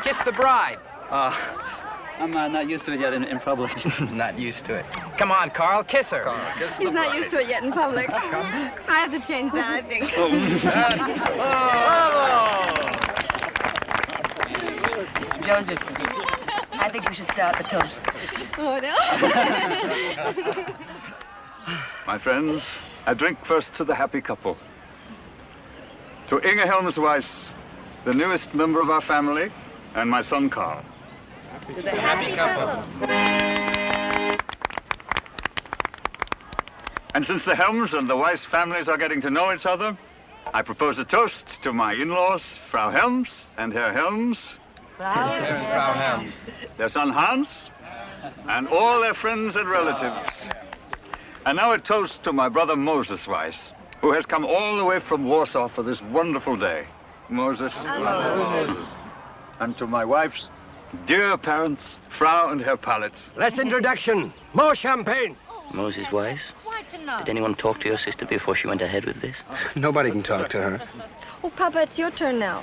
Kiss the bride. I'm not used to it yet in public. Not used to it. Come on, Carl, kiss her. Carl, kiss He's not used to it yet in public. I have to change that, I think. Joseph, I think we should start the toast. Oh, no? My friends, I drink first to the happy couple. To Inge Helms Weiss, the newest member of our family, and my son Carl. To the happy couple. And since the Helms and the Weiss families are getting to know each other, I propose a toast to my in-laws, Frau Helms and Herr Helms, There's Frau Helms. their son Hans, and all their friends and relatives. And now a toast to my brother Moses Weiss, who has come all the way from Warsaw for this wonderful day. Moses. And to my wife's dear parents, Frau and Herr Palitz. Less introduction. More champagne. Moses Weiss, did anyone talk to your sister before she went ahead with this? Nobody can talk to her. Oh, Papa, it's your turn now.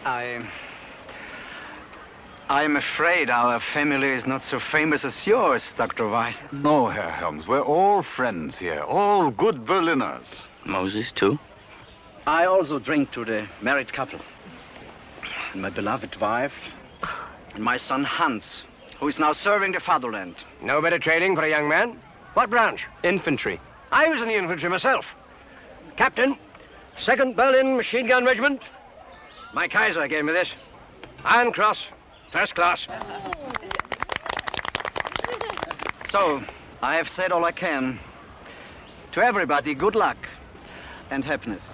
I'm afraid our family is not so famous as yours, Dr. Weiss. No, Herr Helms, we're all friends here, all good Berliners. Moses, too? I also drink to the married couple. And my beloved wife, and my son Hans, who is now serving the fatherland. No better training for a young man. What branch? Infantry. I was in the infantry myself. Captain, 2nd Berlin Machine Gun Regiment. My Kaiser gave me this. Iron Cross, first class. So, I have said all I can. To everybody, good luck and happiness.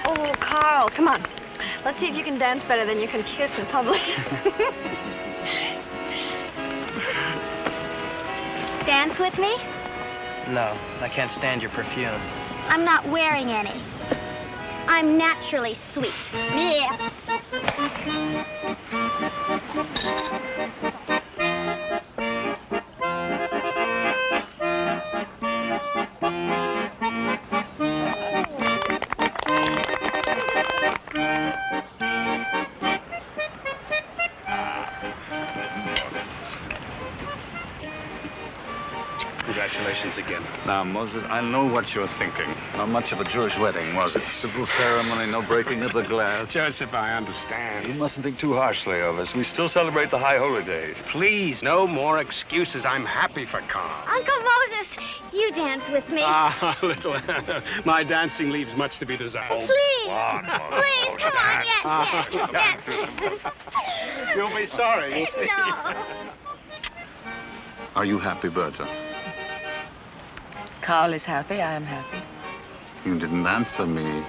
Oh, Carl, come on. Let's see if you can dance better than you can kiss in public. Dance with me? No, I can't stand your perfume. I'm not wearing any. I'm naturally sweet. Yeah. Congratulations again. Now, Moses, I know what you're thinking. How much of a Jewish wedding was it? Simple ceremony, no breaking of the glass. Joseph, I understand. You mustn't think too harshly of us. We still celebrate the high holy days. Please, no more excuses. I'm happy for Carl. Uncle Moses, you dance with me. Little. My dancing leaves much to be desired. Please. Come on, Moses. Please, come on. Yes. You'll be sorry. You'll see. No. Are you happy, Bertha? Carl is happy, I am happy. You didn't answer me.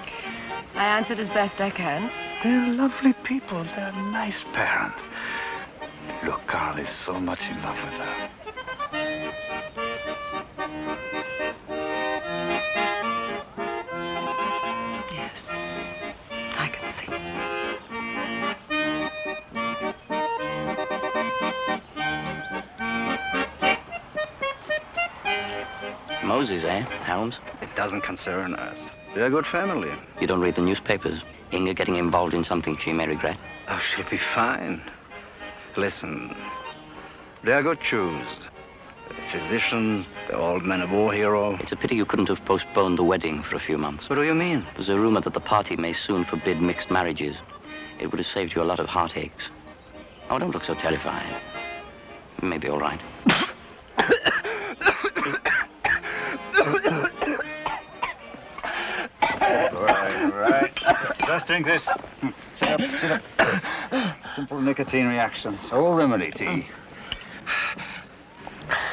I answered as best I can. They're lovely people. They're nice parents. Look, Carl is so much in love with her. Yes, I can see. Moses, eh? Helms? It doesn't concern us. We're a good family. You don't read the newspapers? Inge getting involved in something she may regret? Oh, she'll be fine. Listen, they're good Jews. The physician, the old man of war hero. It's a pity you couldn't have postponed the wedding for a few months. What do you mean? There's a rumor that the party may soon forbid mixed marriages. It would have saved you a lot of heartaches. Oh, don't look so terrified. You may be all right. Right. Just drink this. Sit up. Simple nicotine reaction. It's all remedy tea.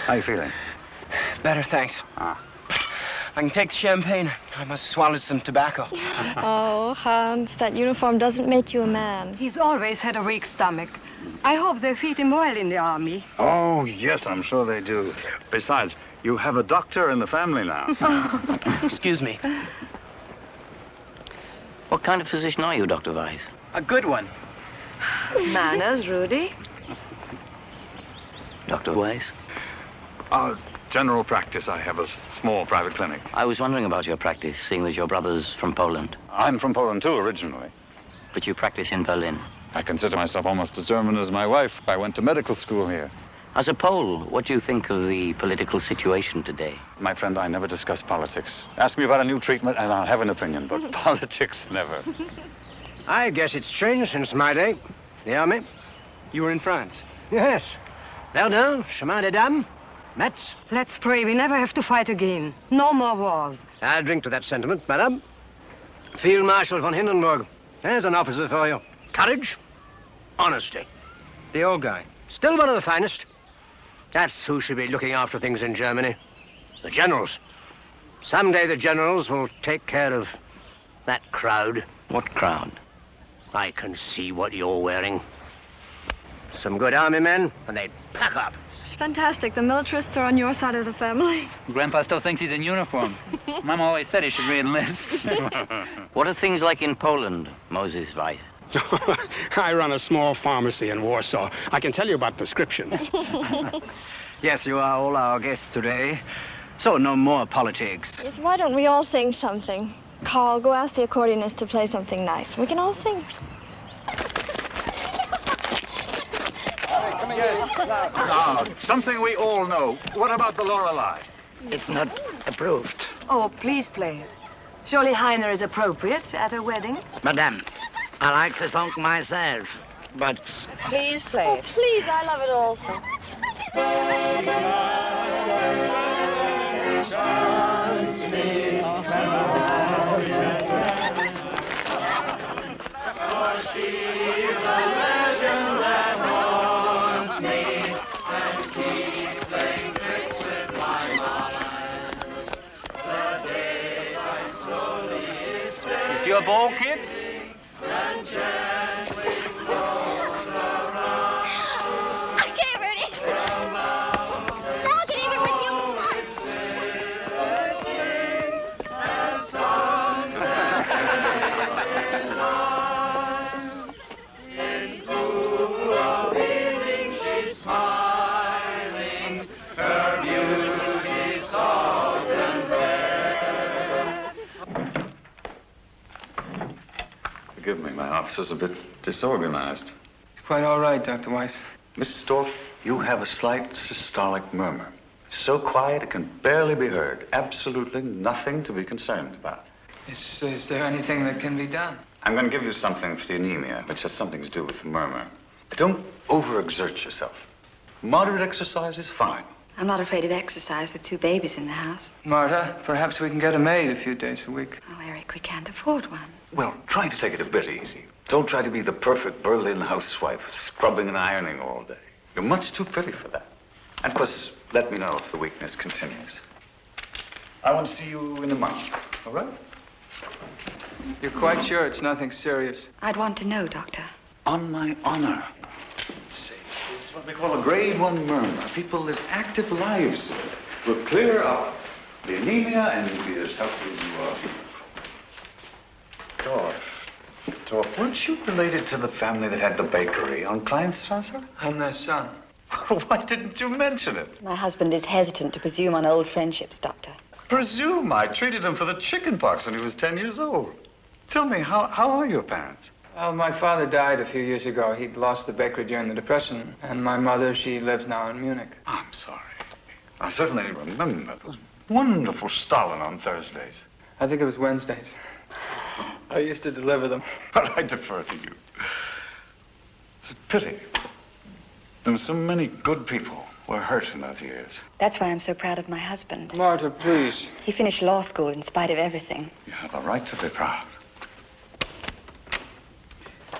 How you feeling? Better, thanks. I can take the champagne. I must swallow some tobacco. Oh, Hans, that uniform doesn't make you a man. He's always had a weak stomach. I hope they feed him well in the army. Oh, yes, I'm sure they do. Besides, you have a doctor in the family now. Excuse me. What kind of physician are you, Dr. Weiss? A good one. Manners, Rudy. Dr. Weiss? General practice. I have a small private clinic. I was wondering about your practice, seeing that your brother's from Poland. I'm from Poland, too, originally. But you practice in Berlin. I consider myself almost as German as my wife. I went to medical school here. As a Pole, what do you think of the political situation today? My friend, I never discuss politics. Ask me about a new treatment and I'll have an opinion, but politics, never. I guess it's changed since my day. The army? You were in France? Yes. Verdun, Chemin des Dames, Metz. Let's pray we never have to fight again. No more wars. I'll drink to that sentiment, madame. Field Marshal von Hindenburg. There's an officer for you. Courage, honesty. The old guy. Still one of the finest. That's who should be looking after things in Germany. The generals. Someday the generals will take care of that crowd. What crowd? I can see what you're wearing. Some good army men, and they'd pack up. Fantastic. The militarists are on your side of the family. Grandpa still thinks he's in uniform. Mom always said he should re-enlist. What are things like in Poland, Moses Weiss? I run a small pharmacy in Warsaw. I can tell you about prescriptions. Yes, you are all our guests today. So no more politics. Yes, why don't we all sing something? Carl, go ask the accordionist to play something nice. We can all sing. Now, something we all know. What about the Lorelei? It's not approved. Oh, please play it. Surely Heiner is appropriate at a wedding. Madame, I like the song myself, but... Please play Oh, it. please, I love it also. Is your ball, kid? Okay, Rudy. I'll get even with you. Forgive me, my office is a bit disorganized. It's quite all right, Dr. Weiss. Mrs. Storff, you have a slight systolic murmur. So quiet it can barely be heard. Absolutely nothing to be concerned about. Is there anything that can be done? I'm going to give you something for the anemia, which has something to do with the murmur. Don't overexert yourself. Moderate exercise is fine. I'm not afraid of exercise with two babies in the house. Marta, perhaps we can get a maid a few days a week. Oh, Eric, we can't afford one. Well, try to take it a bit easy. Don't try to be the perfect Berlin housewife, scrubbing and ironing all day. You're much too pretty for that. And of course, let me know if the weakness continues. I want to see you in a month, all right? You're quite sure it's nothing serious? I'd want to know, Doctor. On my honor. See, it's what we call a grade 1 murmur. People live active lives. We'll clear up the anemia and you'll be as healthy as you are. Dorf, weren't you related to the family that had the bakery on Kleinstrasse? I'm their son. Why didn't you mention it? My husband is hesitant to presume on old friendships, Doctor. Presume I treated him for the chicken pox when he was 10 years old. Tell me, how are your parents? Well, my father died a few years ago. He'd lost the bakery during the Depression. And my mother, she lives now in Munich. I'm sorry. I certainly remember those wonderful Stalin on Thursdays. I think it was Wednesdays. I used to deliver them. But I defer to you. It's a pity. There were so many good people who were hurt in those years. That's why I'm so proud of my husband. Marta, please. He finished law school in spite of everything. You have a right to be proud.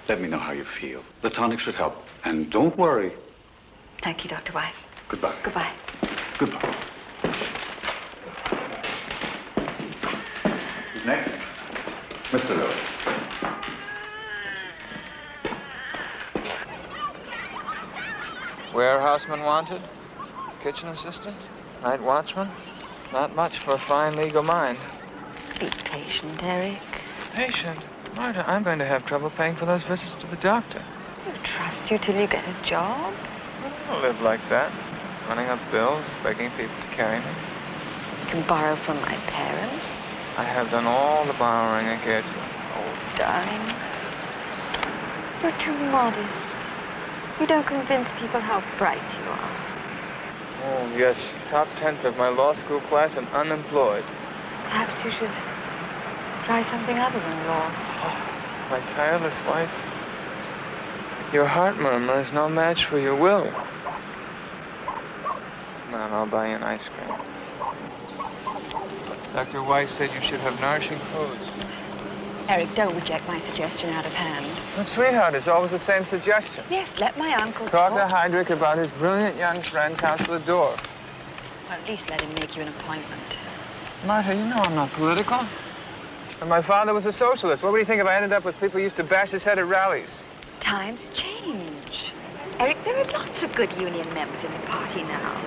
Let me know how you feel. The tonic should help. And don't worry. Thank you, Dr. Weiss. Goodbye. Goodbye. Goodbye. Who's next? Mr. Lowe. houseman wanted? Kitchen assistant? Night watchman? Not much for a fine legal mind. Be patient, Eric. Patient? Marta, I'm going to have trouble paying for those visits to the doctor. I'll trust you till you get a job. I'll live like that. Running up bills, begging people to carry me. You can borrow from my parents. I have done all the borrowing I cared to. Oh, darling. You're too modest. You don't convince people how bright you are. Oh, yes. Top 10th of my law school class and unemployed. Perhaps you should try something other than law. Oh, my tireless wife. Your heart murmur is no match for your will. Come on, I'll buy you an ice cream. Dr. Weiss said you should have nourishing foods. Eric, don't reject my suggestion out of hand. But sweetheart, it's always the same suggestion. Yes, let my uncle Talk to Heydrich about his brilliant young friend, Counselor Dorr. Well, at least let him make you an appointment. Martha, you know I'm not political. And my father was a socialist. What would you think if I ended up with people who used to bash his head at rallies? Times change. Eric, there are lots of good union members in the party now.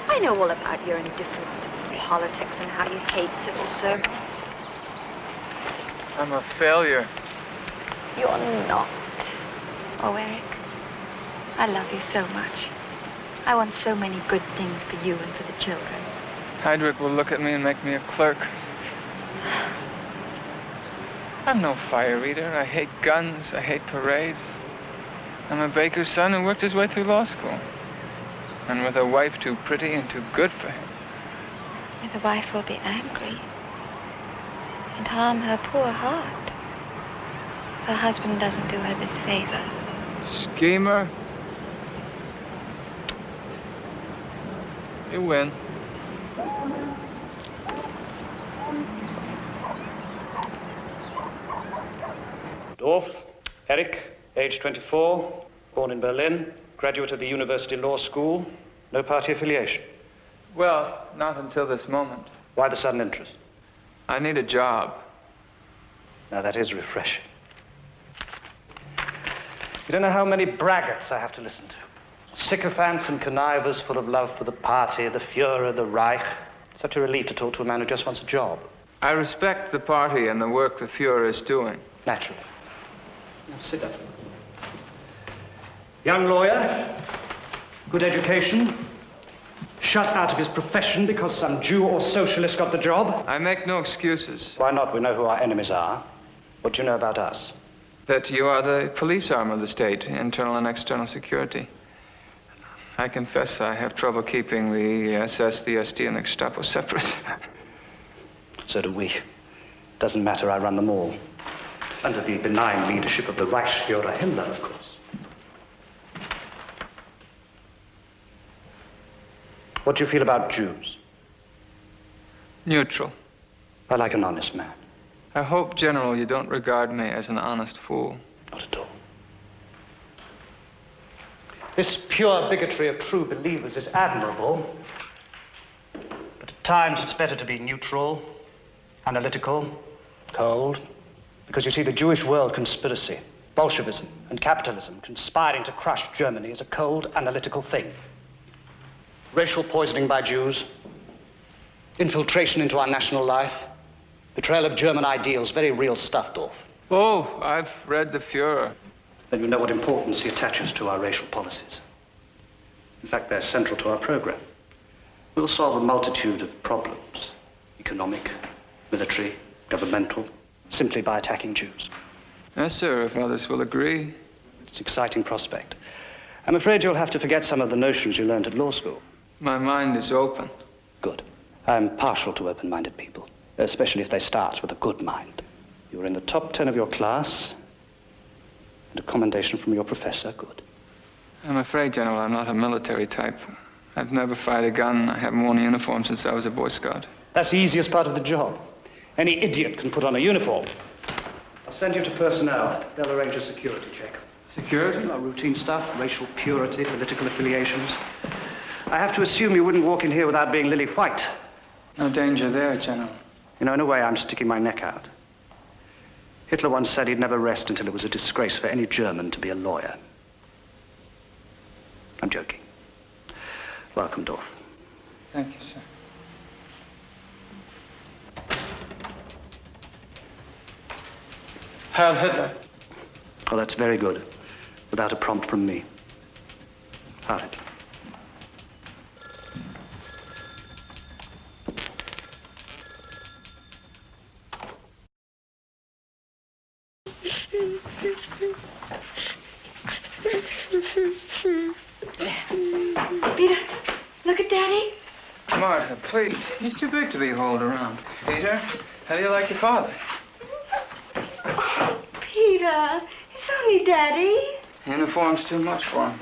I know all about your indifference to politics and how you hate civil servants. I'm a failure. You're not. Oh, Eric, I love you so much. I want so many good things for you and for the children. Heydrich will look at me and make me a clerk. I'm no fire eater. I hate guns. I hate parades. I'm a baker's son who worked his way through law school. And with a wife too pretty and too good for him. The wife will be angry and harm her poor heart. Her husband doesn't do her this favor. Schemer. You win. Dorf, Eric, age 24, born in Berlin, graduate of the University Law School, no party affiliation. Well, not until this moment. Why the sudden interest? I need a job. Now, that is refreshing. You don't know how many braggarts I have to listen to. Sycophants and connivers full of love for the party, the Führer, the Reich. Such a relief to talk to a man who just wants a job. I respect the party and the work the Führer is doing. Naturally. Now, sit down. Young lawyer, good education, shut out of his profession because some Jew or socialist got the job. I make no excuses. Why not? We know who our enemies are. What do you know about us? That you are the police arm of the state, internal and external security. I confess I have trouble keeping the SS, the SD, and the Gestapo separate. So do we. Doesn't matter, I run them all. Under the benign leadership of the Reichsführer Himmler, of course. What do you feel about Jews? Neutral. I like an honest man. I hope, General, you don't regard me as an honest fool. Not at all. This pure bigotry of true believers is admirable, but at times it's better to be neutral, analytical, cold, because you see, the Jewish world conspiracy, Bolshevism and capitalism conspiring to crush Germany is a cold, analytical thing. Racial poisoning by Jews, infiltration into our national life, betrayal of German ideals, very real stuff, Dorf. Oh, I've read the Führer. Then you know what importance he attaches to our racial policies. In fact, they're central to our program. We'll solve a multitude of problems, economic, military, governmental, simply by attacking Jews. Yes, sir, if others will agree. It's an exciting prospect. I'm afraid you'll have to forget some of the notions you learned at law school. My mind is open. Good. I'm partial to open-minded people, especially if they start with a good mind. You were in the top 10 of your class, and a commendation from your professor, good. I'm afraid, General, I'm not a military type. I've never fired a gun. I haven't worn a uniform since I was a Boy Scout. That's the easiest part of the job. Any idiot can put on a uniform. I'll send you to personnel. They'll arrange a security check. Security? Routine stuff, racial purity, political affiliations. I have to assume you wouldn't walk in here without being lily white. No danger there, General. You know, in a way, I'm sticking my neck out. Hitler once said he'd never rest until it was a disgrace for any German to be a lawyer. I'm joking. Welcome, Dorf. Thank you, sir. Heil Hitler. Oh, that's very good. Without a prompt from me. Heil Hitler. Peter, look at Daddy. Martha, please. He's too big to be hauled around. Peter, how do you like your father? Oh, Peter, it's only Daddy. Uniform's too much for him.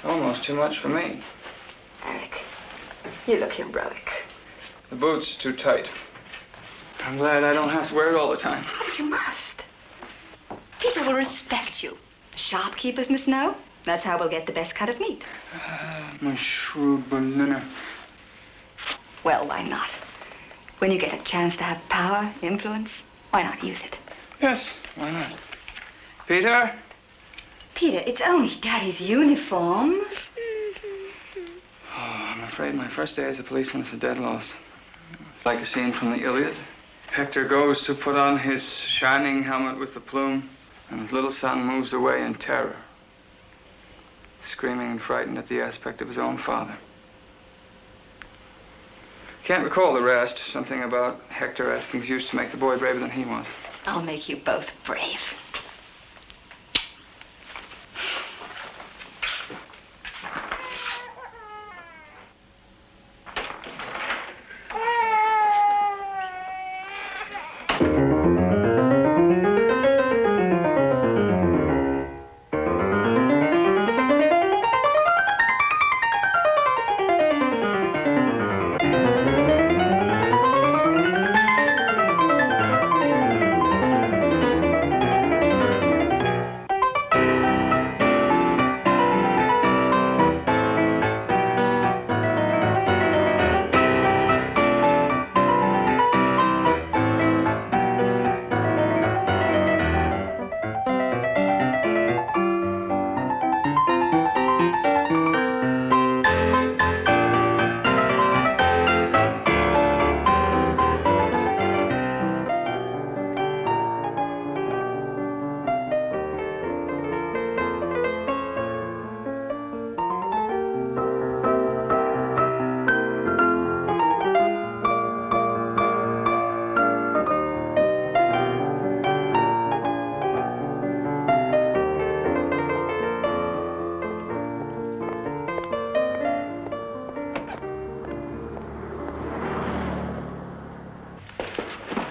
Almost too much for me. Eric, you look heroic. The boots too tight. I'm glad I don't have to wear it all the time. Oh, but you must. People will respect you. Shopkeepers must know. That's how we'll get the best cut of meat. My shrewd Berliner. Well, why not? When you get a chance to have power, influence, why not use it? Yes, why not? Peter? Peter, it's only Daddy's uniform. Oh, I'm afraid my first day as a policeman is a dead loss. It's like a scene from the Iliad. Hector goes to put on his shining helmet with the plume, and his little son moves away in terror, screaming and frightened at the aspect of his own father. Can't recall the rest. Something about Hector asking Zeus to make the boy braver than he was. I'll make you both brave.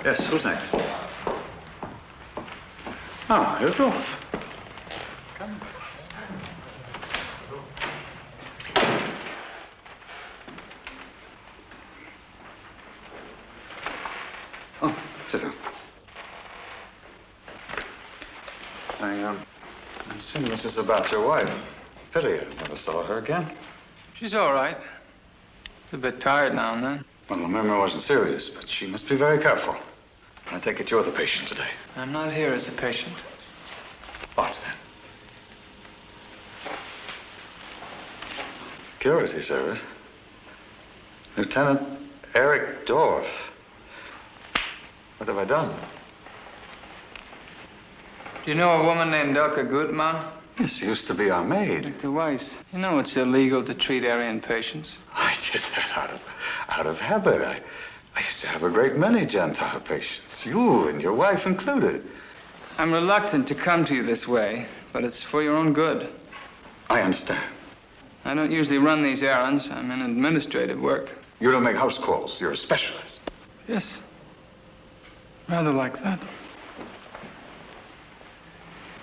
Yes, who's next? Oh, here's Dorf. Come. Oh, sit down. I assume this is about your wife. Pity I never saw her again. She's all right. She's a bit tired now and then. Well, the memory wasn't serious, but she must be very careful. I take it you're the patient today. I'm not here as a patient. What then? Security service. Lieutenant Eric Dorf. What have I done? Do you know a woman named Elke Gutmann? Yes, she used to be our maid. Dr. Weiss, you know it's illegal to treat Aryan patients. I did that out of habit. I used to have a great many Gentile patients, you and your wife included. I'm reluctant to come to you this way, but it's for your own good. I understand. I don't usually run these errands. I'm in administrative work. You don't make house calls. You're a specialist. Yes. Rather like that.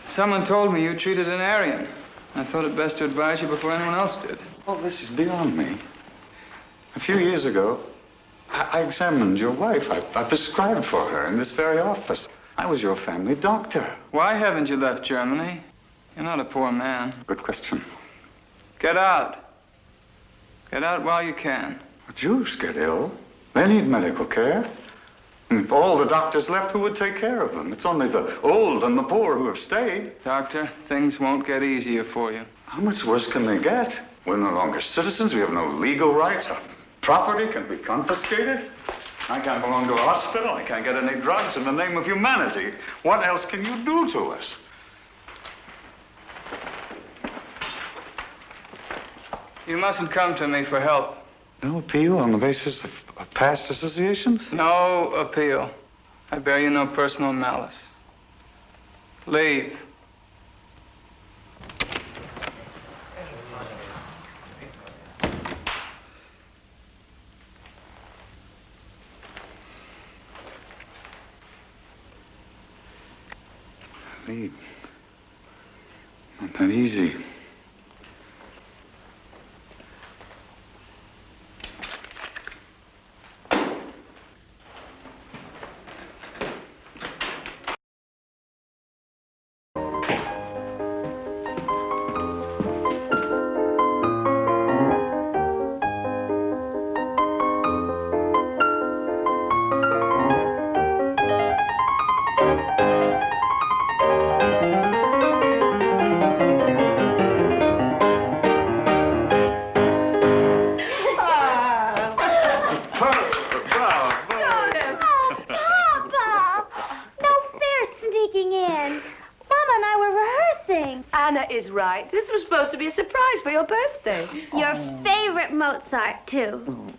Someone told me you treated an Aryan. I thought it best to advise you before anyone else did. Oh, this is beyond me. A few years ago, I examined your wife. I prescribed for her in this very office. I was your family doctor. Why haven't you left Germany? You're not a poor man. Good question. Get out. Get out while you can. Jews get ill. They need medical care. And if all the doctors left, who would take care of them? It's only the old and the poor who have stayed. Doctor, things won't get easier for you. How much worse can they get? We're no longer citizens. We have no legal rights. Our property can be confiscated. I can't belong to a hospital. I can't get any drugs in the name of humanity. What else can you do to us? You mustn't come to me for help. No appeal on the basis of past associations? No appeal. I bear you no personal malice. Leave. Leave. Not that easy. Is right. This was supposed to be a surprise for your birthday. Your favorite Mozart, too.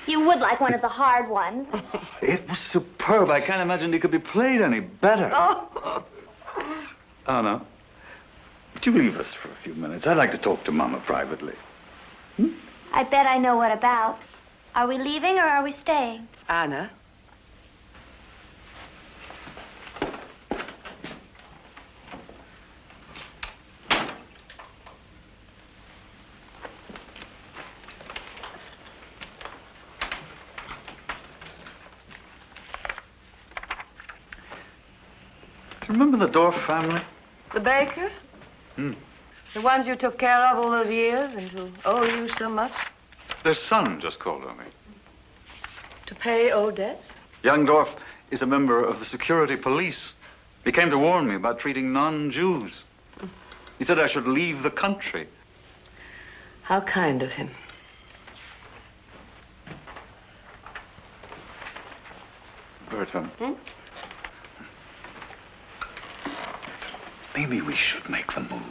You would like one of the hard ones. It was superb. I can't imagine it could be played any better. Oh. Anna, would you leave us for a few minutes? I'd like to talk to Mama privately. I bet I know what about. Are we leaving or are we staying? Anna? Remember the Dorff family? The baker? The ones you took care of all those years and who owe you so much? Their son just called on me. To pay old debts? Young Dorff is a member of the security police. He came to warn me about treating non-Jews. He said I should leave the country. How kind of him. Bertha. Maybe we should make the move.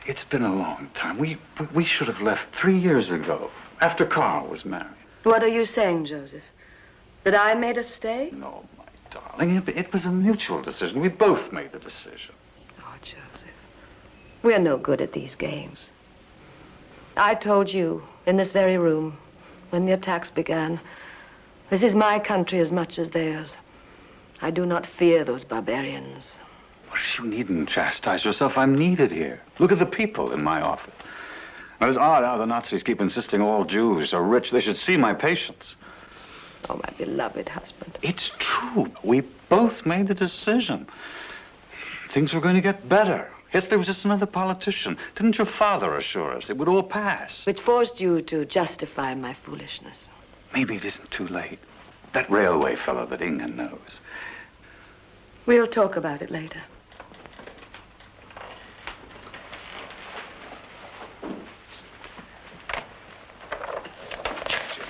It's been a long time. We should have left 3 years ago, after Carl was married. What are you saying, Joseph? That I made us stay? No, my darling. It was a mutual decision. We both made the decision. Oh, Joseph. We're no good at these games. I told you, in this very room, when the attacks began, this is my country as much as theirs. I do not fear those barbarians. You needn't chastise yourself. I'm needed here. Look at the people in my office. Now, it's odd how the Nazis keep insisting all Jews are rich. They should see my patience. Oh, my beloved husband. It's true. We both made the decision. Things were going to get better. Hitler was just another politician. Didn't your father assure us it would all pass? Which forced you to justify my foolishness. Maybe it isn't too late. That railway fellow that Inga knows. We'll talk about it later.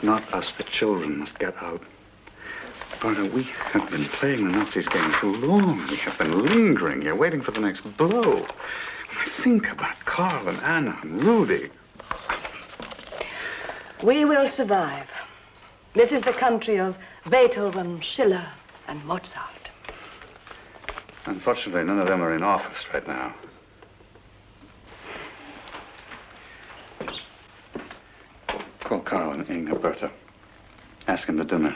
Not us, the children must get out. Berta, we have been playing the Nazis' game too long. We have been lingering here, waiting for the next blow. When I think about Carl and Anna and Rudy. We will survive. This is the country of Beethoven, Schiller, and Mozart. Unfortunately, none of them are in office right now. Call Carl and Inga, Berta. Ask them to dinner.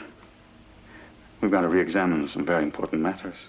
We've got to re-examine some very important matters.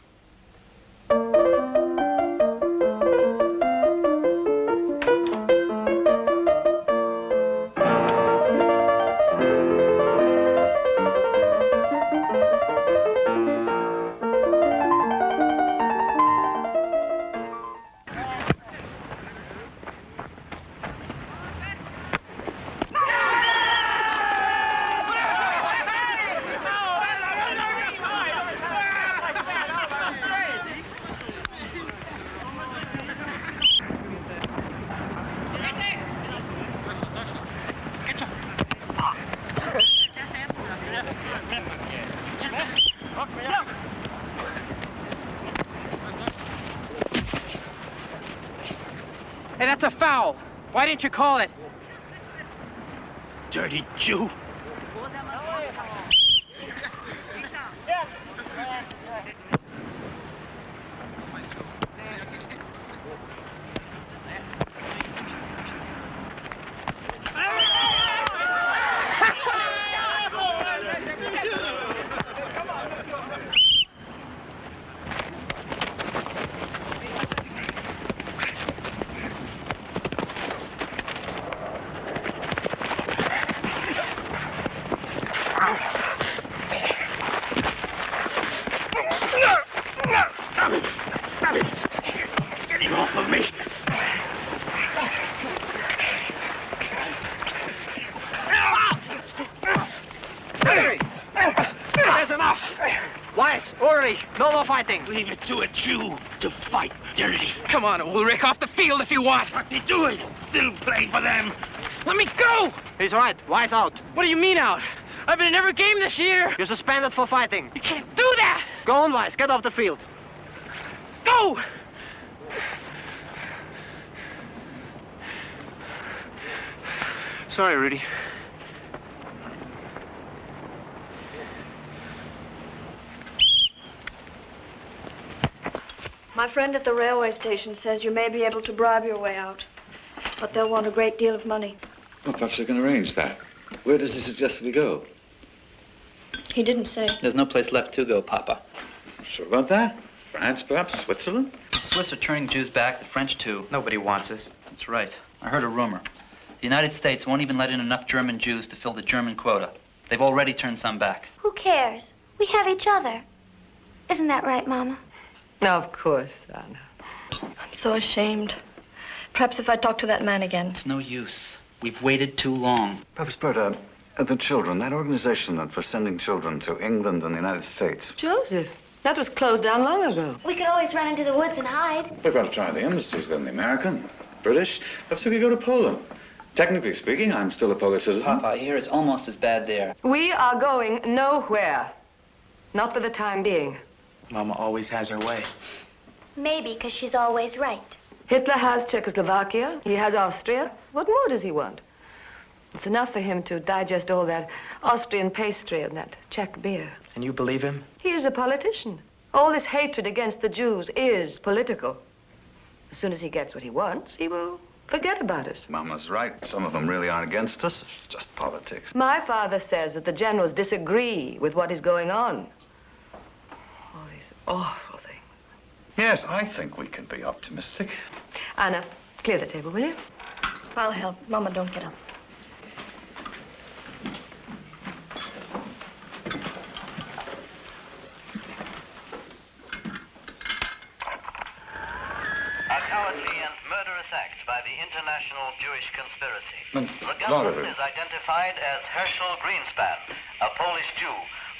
Hey, that's a foul. Why didn't you call it? Dirty Jew. Stop it! Get him off of me! That's enough! Weiss, orderly, no more fighting. Leave it to a Jew to fight dirty. Come on, Ulrich, off the field if you want. What's he doing? Still playing for them? Let me go! He's right. Weiss out. What do you mean out? I've been in every game this year. You're suspended for fighting. You can't do that! Go on, Weiss. Get off the field. Go! Sorry, Rudy. My friend at the railway station says you may be able to bribe your way out, but they'll want a great deal of money. Well, perhaps they can arrange that. Where does he suggest we go? He didn't say. There's no place left to go, Papa. Sure about that? France, perhaps Switzerland? The Swiss are turning Jews back, the French too. Nobody wants us. That's right. I heard a rumor. The United States won't even let in enough German Jews to fill the German quota. They've already turned some back. Who cares? We have each other. Isn't that right, Mama? No, of course, Anna. I'm so ashamed. Perhaps if I talk to that man again. It's no use. We've waited too long. Perhaps, Berta, the children, that organization that for sending children to England and the United States. Joseph, that was closed down long ago. We could always run into the woods and hide. We've got to try the embassies, then, the American, British. Perhaps we could go to Poland. Technically speaking, I'm still a Polish citizen. Papa, I hear it's almost as bad there. We are going nowhere. Not for the time being. Mama always has her way. Maybe because she's always right. Hitler has Czechoslovakia. He has Austria. What more does he want? It's enough for him to digest all that Austrian pastry and that Czech beer. And you believe him? He is a politician. All this hatred against the Jews is political. As soon as he gets what he wants, he will forget about us. Mama's right. Some of them really aren't against us. It's just politics. My father says that the generals disagree with what is going on. All these awful things. Yes, I think we can be optimistic. Anna, clear the table, will you? I'll help. Mama, don't get up. A cowardly and murderous act by the international Jewish conspiracy. The Lot of gunman it. is identified as Herschel Greenspan, a Polish Jew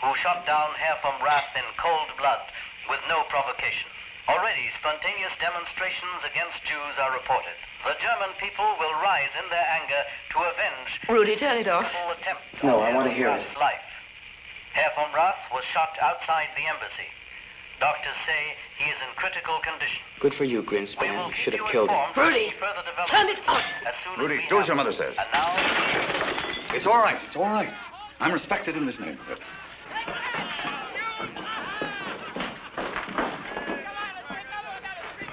who shot down Herr vom Rath in cold blood with no provocation. Already, spontaneous demonstrations against Jews are reported. The German people will rise in their anger to avenge Rudy, turn it off. the attempt No, on I want to Herr hear von it. Rath's life. Herr von Rath was shot outside the embassy. Doctors say he is in critical condition. Good for you, We Greenspan. will You should keep have you killed him. informed of Rudy, any further developments turn it off. as soon as Rudy, we do as have your mother them. says. And now, It's all right. It's all right. I'm respected in this neighborhood.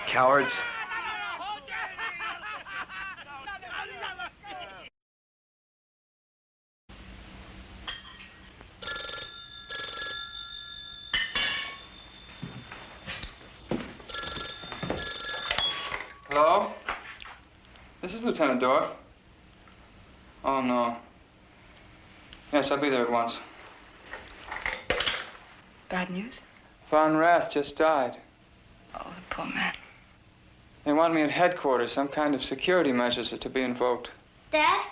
Cowards. Hello? This is Lieutenant Dorff. Oh, no. Yes, I'll be there at once. Bad news? Von Rath just died. Oh, the poor man. They want me at headquarters. Some kind of security measures are to be invoked. Dad,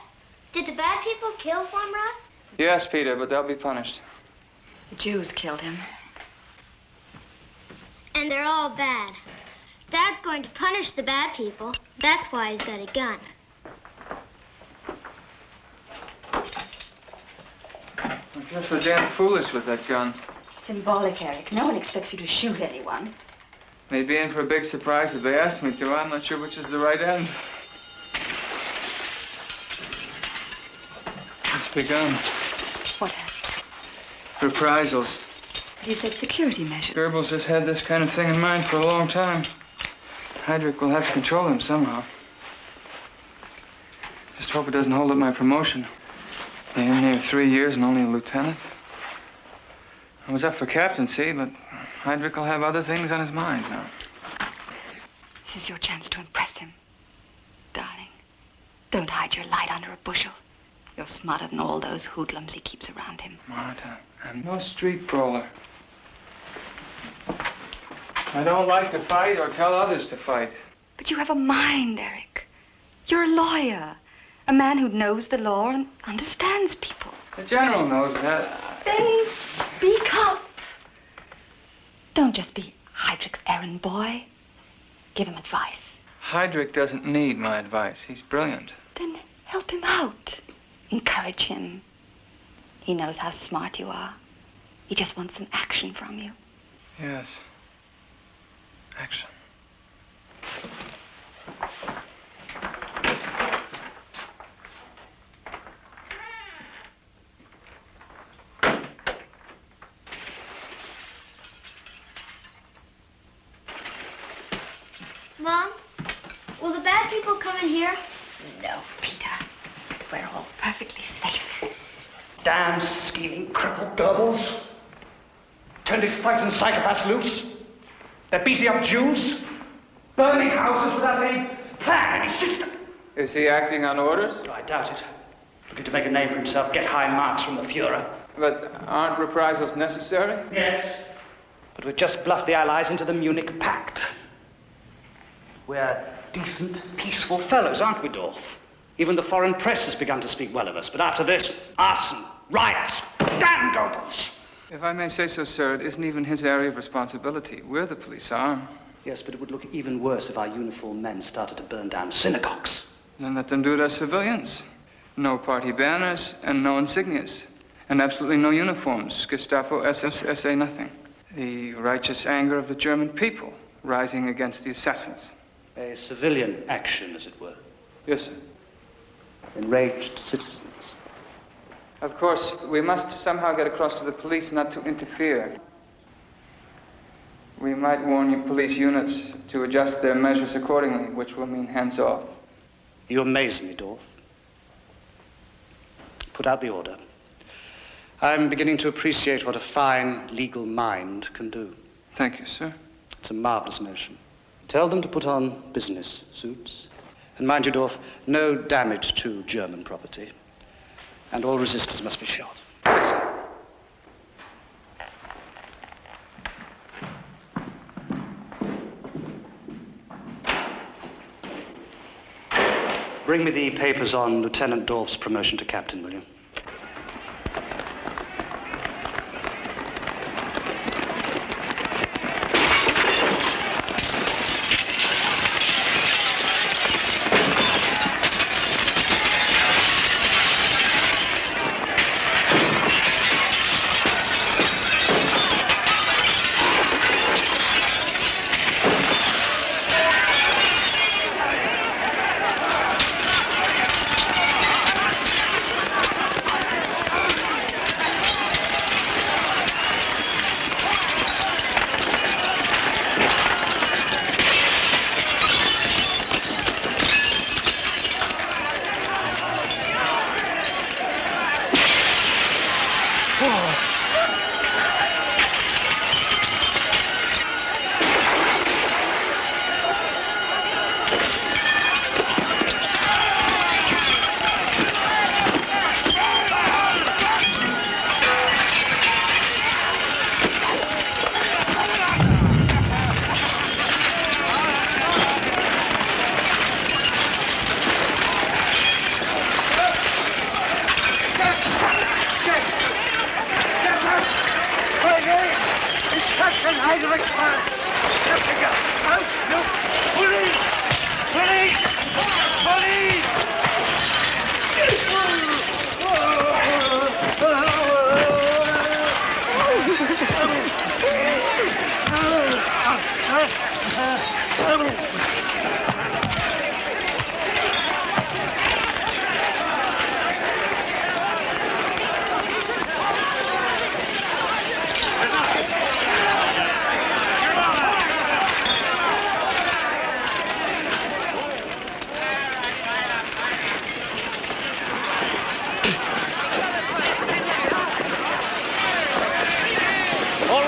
did the bad people kill von Rath? Yes, Peter, but they'll be punished. The Jews killed him. And they're all bad. Dad's going to punish the bad people. That's why he's got a gun. I guess they're damn foolish with that gun. Symbolic, Eric. No one expects you to shoot anyone. They'd be in for a big surprise if they asked me to. I'm not sure which is the right end. begun. What has? Reprisals. You said security measures. Goebbels has had this kind of thing in mind for a long time. Heydrich will have to control him somehow. Just hope it doesn't hold up my promotion. They only have 3 years and only a lieutenant. I was up for captaincy, but Heydrich will have other things on his mind now. This is your chance to impress him. Darling, don't hide your light under a bushel. You're smarter than all those hoodlums he keeps around him. Marta, I'm no street brawler. I don't like to fight or tell others to fight. But you have a mind, Eric. You're a lawyer. A man who knows the law and understands people. The general knows that. Then speak up. Don't just be Heydrich's errand boy. Give him advice. Heydrich doesn't need my advice. He's brilliant. Then help him out. Encourage him. He knows how smart you are. He just wants some action from you. Yes. Action. Mom, will the bad people come in here? No, Peter. We're all perfectly safe. Damn scheming crippled Goebbels. Turned his thugs and psychopaths loose. They're beating up Jews. Burning houses without any plan, any system. Is he acting on orders? Oh, I doubt it. Looking to make a name for himself, get high marks from the Fuhrer. But aren't reprisals necessary? Yes. But we've just bluffed the Allies into the Munich Pact. We're decent, peaceful fellows, aren't we, Dorf? Even the foreign press has begun to speak well of us. But after this, arson, riots, damn Goebbels! If I may say so, sir, it isn't even his area of responsibility. We're the police arm. Yes, but it would look even worse if our uniformed men started to burn down synagogues. Then let them do it as civilians. No party banners and no insignias. And absolutely no uniforms. Gestapo, SS, SA, nothing. The righteous anger of the German people rising against the assassins. A civilian action, as it were. Yes, sir. Enraged citizens. Of course, we must somehow get across to the police not to interfere. We might warn your police units to adjust their measures accordingly, which will mean hands off. You amaze me, Dorf. Put out the order. I'm beginning to appreciate what a fine legal mind can do. Thank you, sir. It's a marvelous notion. Tell them to put on business suits. And mind you, Dorf, no damage to German property. And all resistors must be shot. Bring me the papers on Lieutenant Dorf's promotion to captain, will you?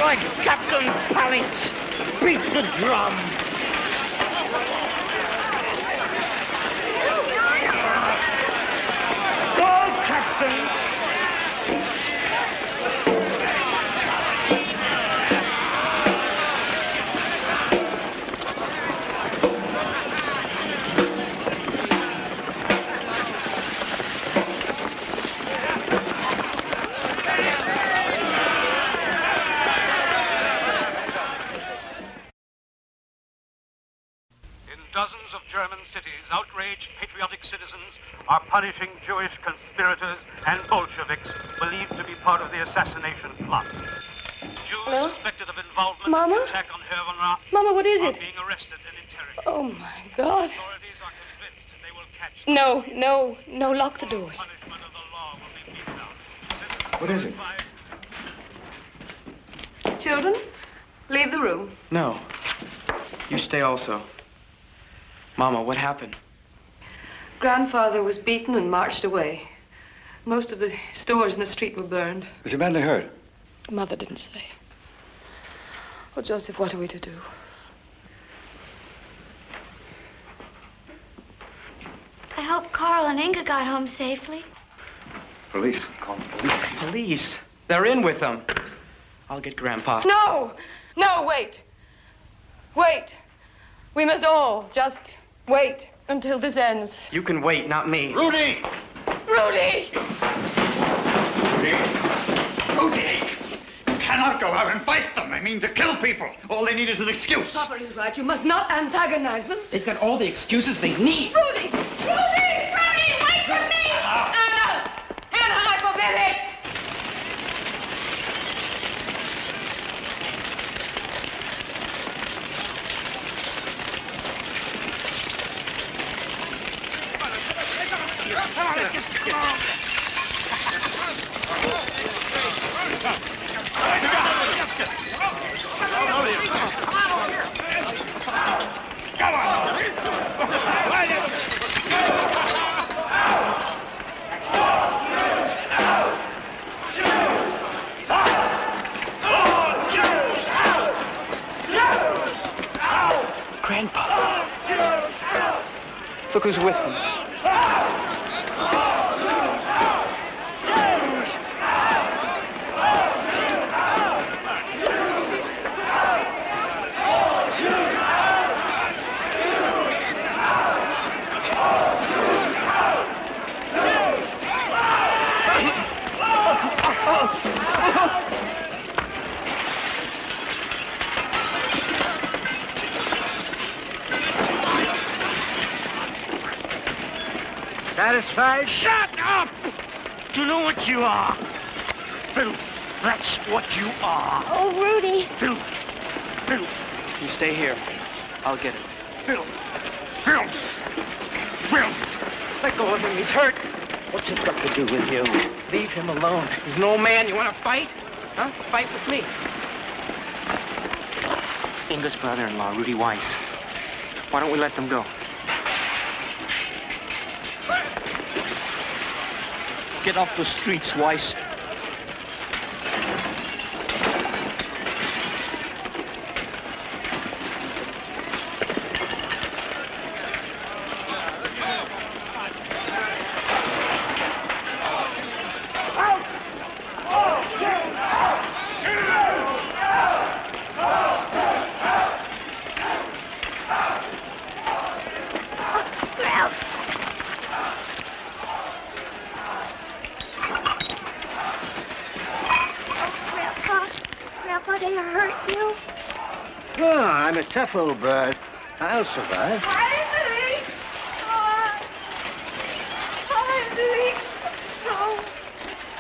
like Captain Phalanx. Beat the drum. Go, Captain. Dozens of German cities, outraged patriotic citizens are punishing Jewish conspirators and Bolsheviks believed to be part of the assassination plot. Jews suspected of involvement in the attack on Hermann Mama, what is are it? being arrested and interrogated. Oh, my God. Authorities are convinced they will catch No, lock the doors. punishment of the law will be meted out. What is it? Children, leave the room. No. You stay also. Mama, what happened? Grandfather was beaten and marched away. Most of the stores in the street were burned. Was he badly hurt? Mother didn't say. Oh, Joseph, what are we to do? I hope Carl and Inga got home safely. Police. Call the police. Police. They're in with them. I'll get Grandpa. No, wait. Wait. We must all just wait until this ends. You can wait, not me. Rudy! Rudy! Rudy! You cannot go out and fight them. They mean to kill people. All they need is an excuse. Papa is right. You must not antagonize them. They've got all the excuses they need. Rudy! Rudy! Rudy, wait for me! Anna! Anna, I forbid it! Grandpa. Look who's with them. Satisfied? Shut up! You know what you are. Filth. That's what you are. Oh, Rudy. Filth. Filth. You stay here. I'll get it. Filth. Filth. Filth. Let go of him. He's hurt. What's it got to do with you? Leave him alone. He's an old man. You want to fight? Huh? Fight with me. Inga's brother-in-law, Rudy Weiss. Why don't we let them go? Get off the streets, Weiss. I'm a tough old bird. I'll survive. Finally!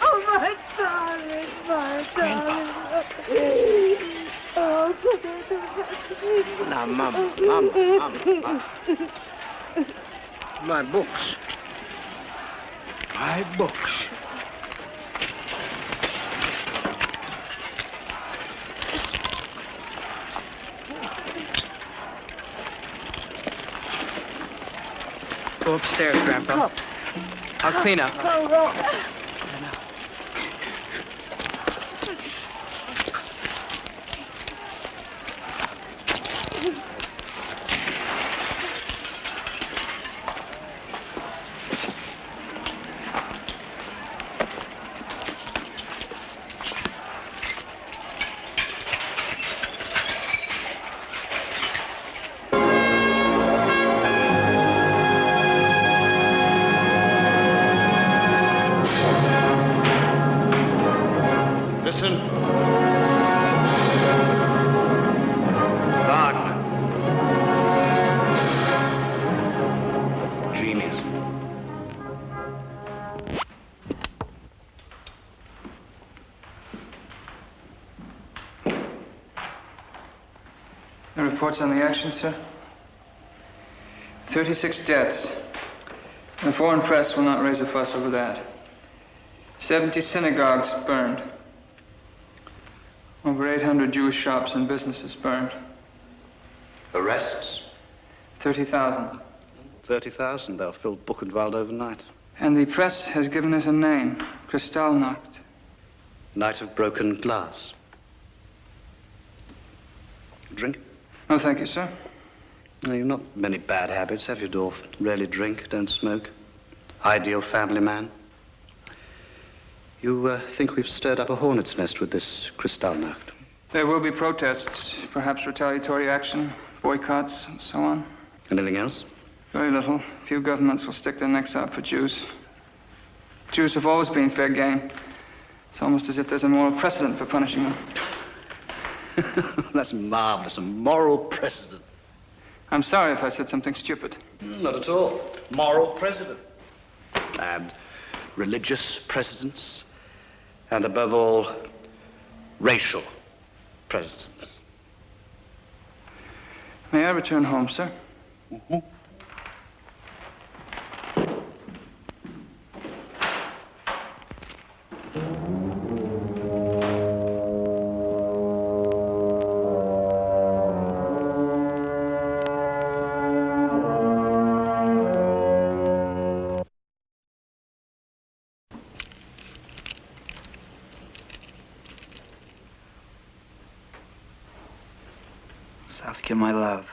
Oh, my darling, my darling. Now, Mama. My books. My books. Go upstairs, Grandpa. I'll clean up. Listen. Wagner. Genius. The reports on the action, sir? 36 deaths. The foreign press will not raise a fuss over that. 70 synagogues burned. Over 800 Jewish shops and businesses burned. Arrests? 30,000. 30,000. They'll fill Buchenwald overnight. And the press has given us a name, Kristallnacht. Night of broken glass. Drink? No, thank you, sir. No, you've not many bad habits, have you, Dorf? Rarely drink, don't smoke. Ideal family man. You think we've stirred up a hornet's nest with this Kristallnacht? There will be protests, perhaps retaliatory action, boycotts, and so on. Anything else? Very little. Few governments will stick their necks out for Jews. Jews have always been fair game. It's almost as if there's a moral precedent for punishing them. That's marvelous, a moral precedent. I'm sorry if I said something stupid. Not at all. Moral precedent. And religious precedents. And above all, racial precedents. May I return home, sir? Mm-hmm. Saskia, my love.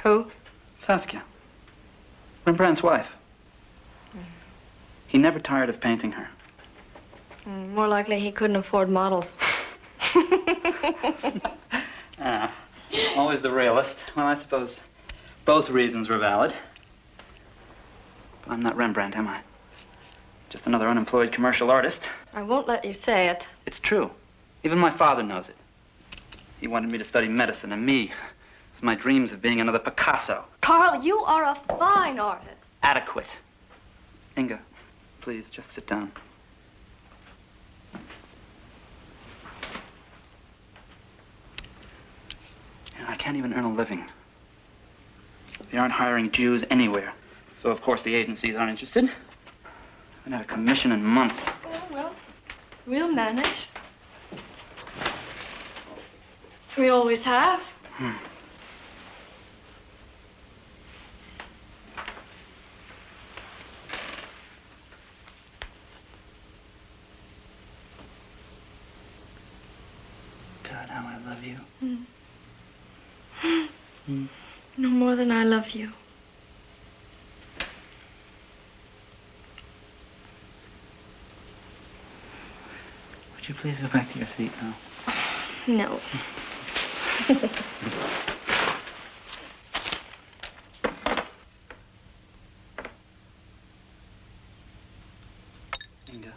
Who? Saskia. Rembrandt's wife. He never tired of painting her. More likely he couldn't afford models. Always the realist. Well, I suppose both reasons were valid. But I'm not Rembrandt, am I? Just another unemployed commercial artist. I won't let you say it. It's true. Even my father knows it. He wanted me to study medicine, and me, with my dreams of being another Picasso. Carl, you are a fine artist. Adequate. Inga, please, just sit down. I can't even earn a living. They aren't hiring Jews anywhere. So, of course, the agencies aren't interested. I haven't had a commission in months. Oh, well, we'll manage. We always have. God, how I love you. No more than I love you. Would you please go back to your seat now? No. Inga.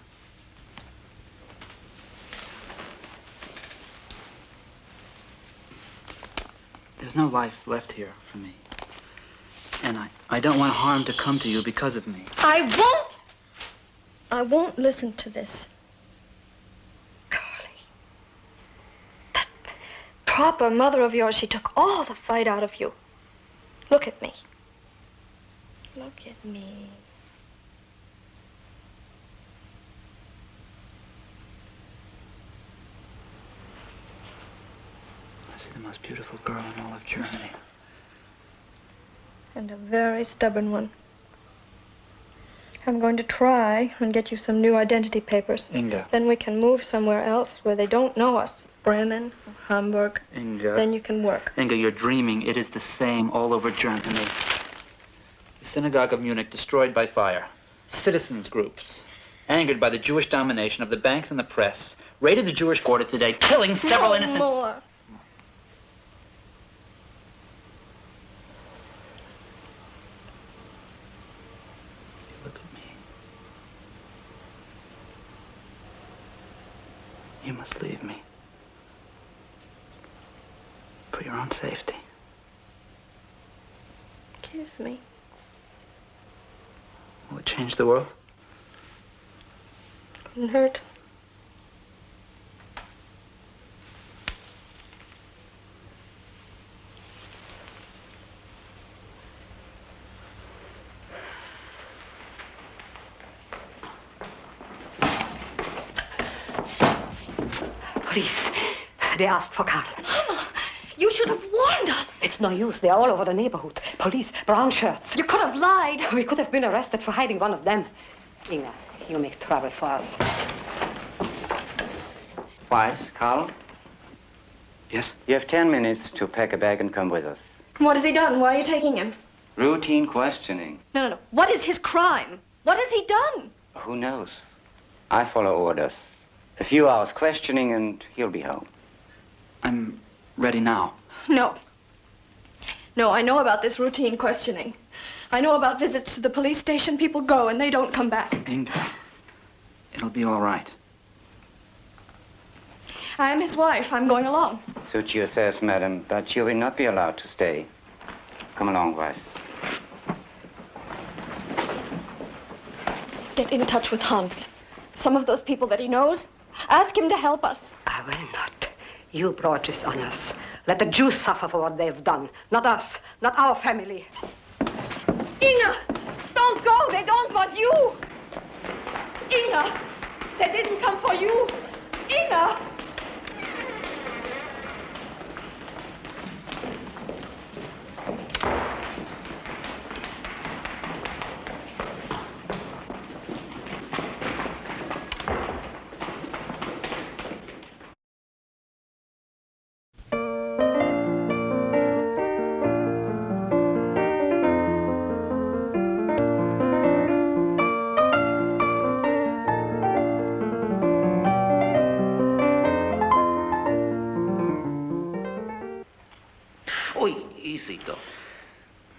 There's no life left here for me. And I don't want harm to come to you because of me. I won't listen to this. Proper mother of yours, she took all the fight out of you. Look at me. Look at me. I see the most beautiful girl in all of Germany. And a very stubborn one. I'm going to try and get you some new identity papers. Inga. Then we can move somewhere else where they don't know us. Bremen, Hamburg. Inga. Then you can work. Inga, you're dreaming. It is the same all over Germany. The synagogue of Munich destroyed by fire. Citizens groups, angered by the Jewish domination of the banks and the press, raided the Jewish quarter today, killing several innocent... more. Look at me. You must leave me. For your own safety. Kiss me. Will it change the world? Couldn't hurt. Police. They asked for Carl. Mama, you should have warned us. It's no use. They're all over the neighborhood. Police, brown shirts. You could have lied. We could have been arrested for hiding one of them. Inga, you make trouble for us. Weiss, Carl? Yes? You have 10 minutes to pack a bag and come with us. What has he done? Why are you taking him? Routine questioning. No. What is his crime? What has he done? Who knows? I follow orders. A few hours questioning and he'll be home. I'm ready now. No. No, I know about this routine questioning. I know about visits to the police station. People go and they don't come back. Inga, it'll be all right. I am his wife. I'm going along. Suit yourself, madam, but you will not be allowed to stay. Come along, Weiss. Get in touch with Hans. Some of those people that he knows. Ask him to help us. I will not. You brought this on us. Let the Jews suffer for what they've done. Not us. Not our family. Inga! Don't go! They don't want you! Inga! They didn't come for you! Inga!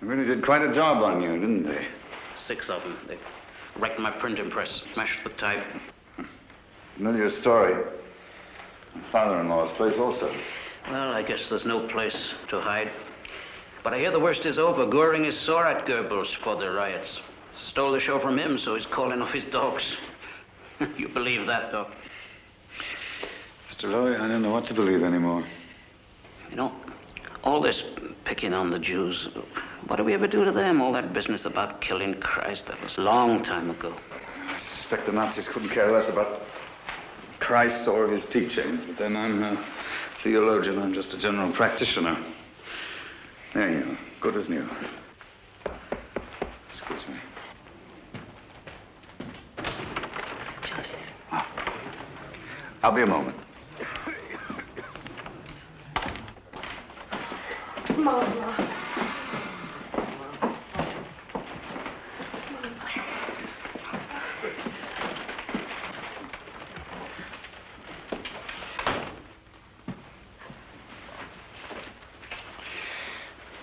They really did quite a job on you, didn't they? 6 of them. They wrecked my printing press, smashed the type. Familiar story. My father-in-law's place also. Well, I guess there's no place to hide. But I hear the worst is over. Goering is sore at Goebbels for the riots. Stole the show from him, so he's calling off his dogs. You believe that, Doc? Mr. Lowy, I don't know what to believe anymore. You know, all this picking on the Jews, what do we ever do to them? All that business about killing Christ, that was a long time ago. I suspect the Nazis couldn't care less about Christ or his teachings, but then I'm a theologian, I'm just a general practitioner. There you go, good as new. Excuse me. Joseph. Ah. I'll be a moment. Mama.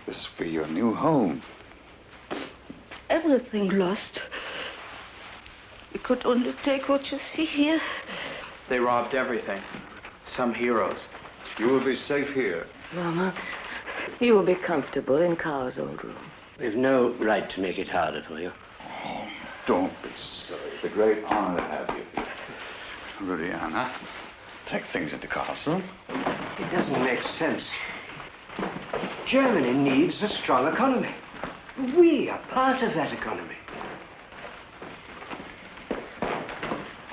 This will be your new home. Everything lost. We could only take what you see here. They robbed everything. Some heroes. You will be safe here. Mama, you will be comfortable in Carl's old room. We've no right to make it harder for you. Oh, don't be silly. It's a great honor to have you here. Rudy, Anna, take things into Carl's room. It doesn't make sense. Germany needs a strong economy. We are part of that economy.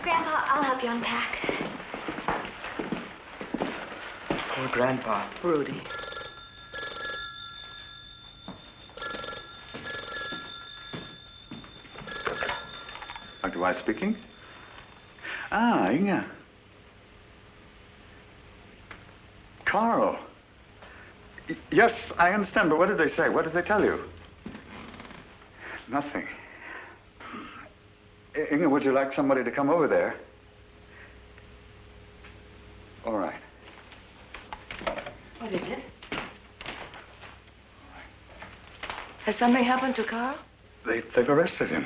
Grandpa, I'll help you unpack. Poor Grandpa. Rudy. Dr. Weiss speaking? Ah, Inga. Carl. Yes, I understand, but what did they say? What did they tell you? Nothing. Inga, would you like somebody to come over there? All right. What is it? Has something happened to Carl? They've arrested him.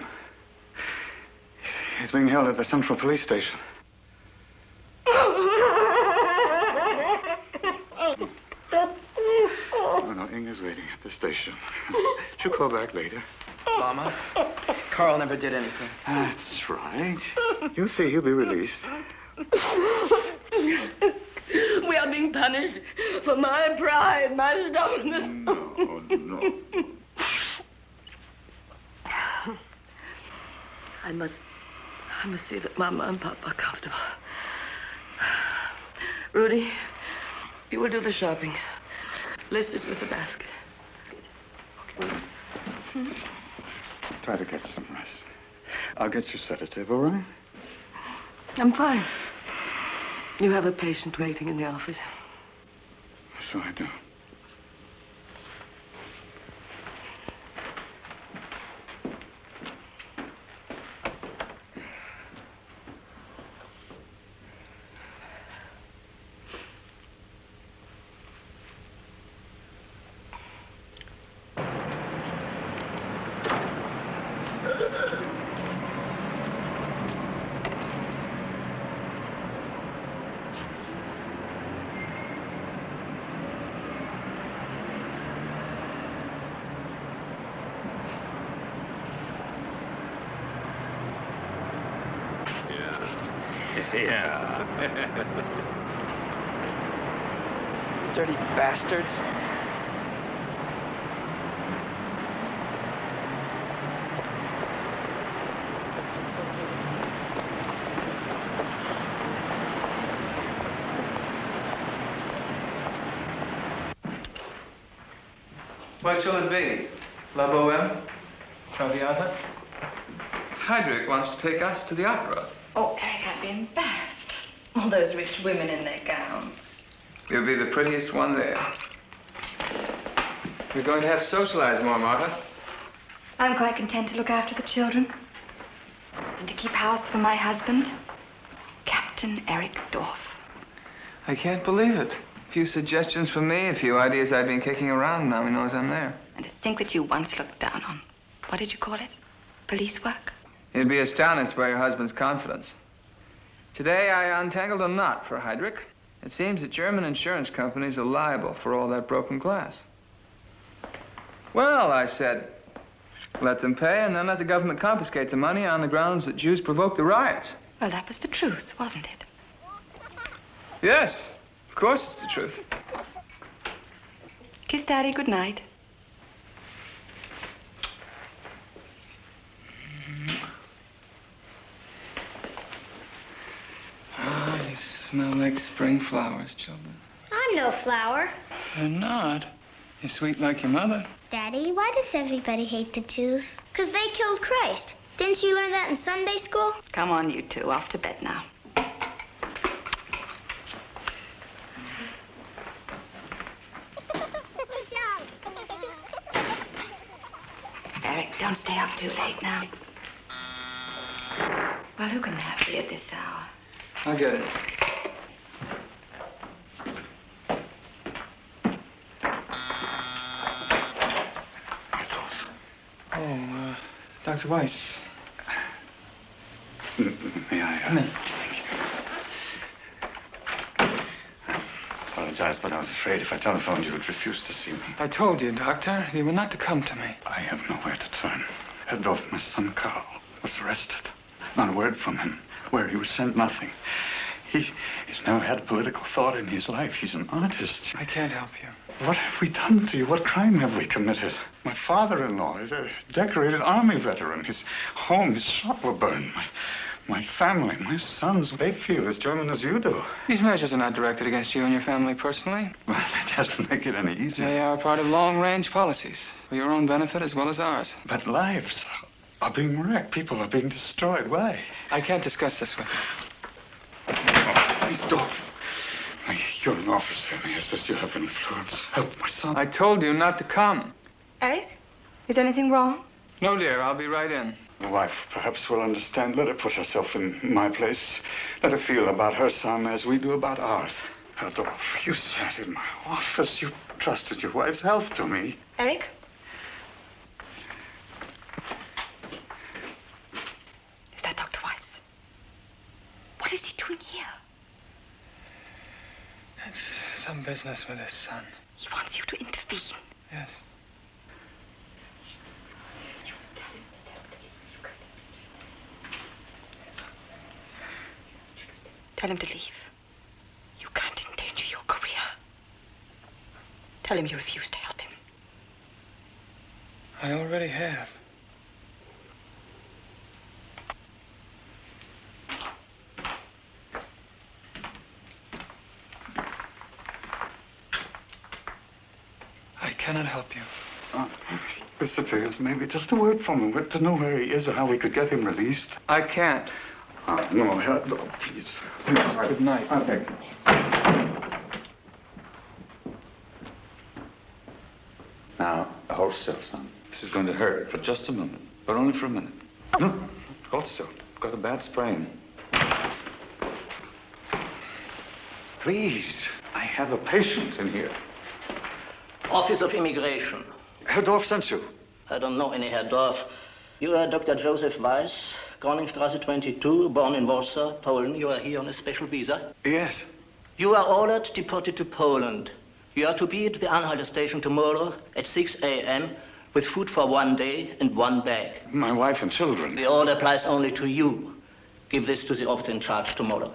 He's being held at the Central Police Station. Inga's waiting at the station. She'll call back later. Mama, Carl never did anything. That's right. You'll see he'll be released. We are being punished for my pride, my stubbornness. No. I must see that Mama and Papa are comfortable. Rudy, you will do the shopping. Liz is with the basket. Try to get some rest. I'll get you sedative, all right? I'm fine. You have a patient waiting in the office. So I do. Yeah. Dirty bastards. What shall it be? La Boheme? Traviata? Heydrich wants to take us to the opera. Oh, Eric, I'd be embarrassed. All those rich women in their gowns. You'll be the prettiest one there. We're going to have to socialize more, Martha. I'm quite content to look after the children. And to keep house for my husband, Captain Eric Dorff. I can't believe it. A few suggestions from me, a few ideas I've been kicking around. Now he knows I'm there. And to think that you once looked down on, what did you call it? Police work? You'd be astonished by your husband's confidence. Today, I untangled a knot for Heydrich. It seems that German insurance companies are liable for all that broken glass. Well, I said, let them pay and then let the government confiscate the money on the grounds that Jews provoked the riots. Well, that was the truth, wasn't it? Yes, of course it's the truth. Kiss Daddy good night. Ah, you smell like spring flowers, children. I'm no flower. You're not. You're sweet like your mother. Daddy, why does everybody hate the Jews? Because they killed Christ. Didn't you learn that in Sunday school? Come on, you two. Off to bed now. Eric, don't stay up too late now. Well, who can have tea at this hour? I'll get it. Oh, Dr. Weiss. May I? Come in. I apologize, but I was afraid if I telephoned you would refuse to see me. I told you, Doctor, you were not to come to me. I have nowhere to turn. Adolf, my son Carl, was arrested. Not a word from him. Where he was sent, nothing. He's never had a political thought in his life. He's an artist. I can't help you. What have we done to you? What crime have we committed? My father-in-law is a decorated army veteran. His home, his shop were burned. My family, my sons, they feel as German as you do. These measures are not directed against you and your family personally. Well, that doesn't make it any easier. They are part of long-range policies for your own benefit as well as ours. But lives are being wrecked. People are being destroyed. Why? I can't discuss this with you. Oh, please don't. You're an officer, and he says you have influence. Help my son. I told you not to come. Eric, is anything wrong? No, dear, I'll be right in. The wife perhaps will understand. Let her put herself in my place. Let her feel about her son as we do about ours. Adolf, you sat in my office. You trusted your wife's health to me. Eric? Is that Dr. Weiss? What is he doing here? It's some business with his son. He wants you to intervene. Yes. Tell him to leave. You can't endanger your career. Tell him you refuse to help him. I already have. I cannot help you. Mr. Figures, maybe just a word from him, to know where he is or how we could get him released. I can't. No, please. Good night. I beg you. Now, hold still, son. This is going to hurt for just a moment, but only for a minute. No, hold still. Got a bad sprain. Please, I have a patient in here. Office of Immigration. Herr Dorf sent you. I don't know any Herr Dorf. You are Dr. Joseph Weiss, Groningstrasse 22, born in Warsaw, Poland. You are here on a special visa. Yes. You are ordered deported to Poland. You are to be at the Anhalter station tomorrow at 6 a.m. with food for 1 day and 1 bag. My wife and children. The order applies only to you. Give this to the officer in charge tomorrow.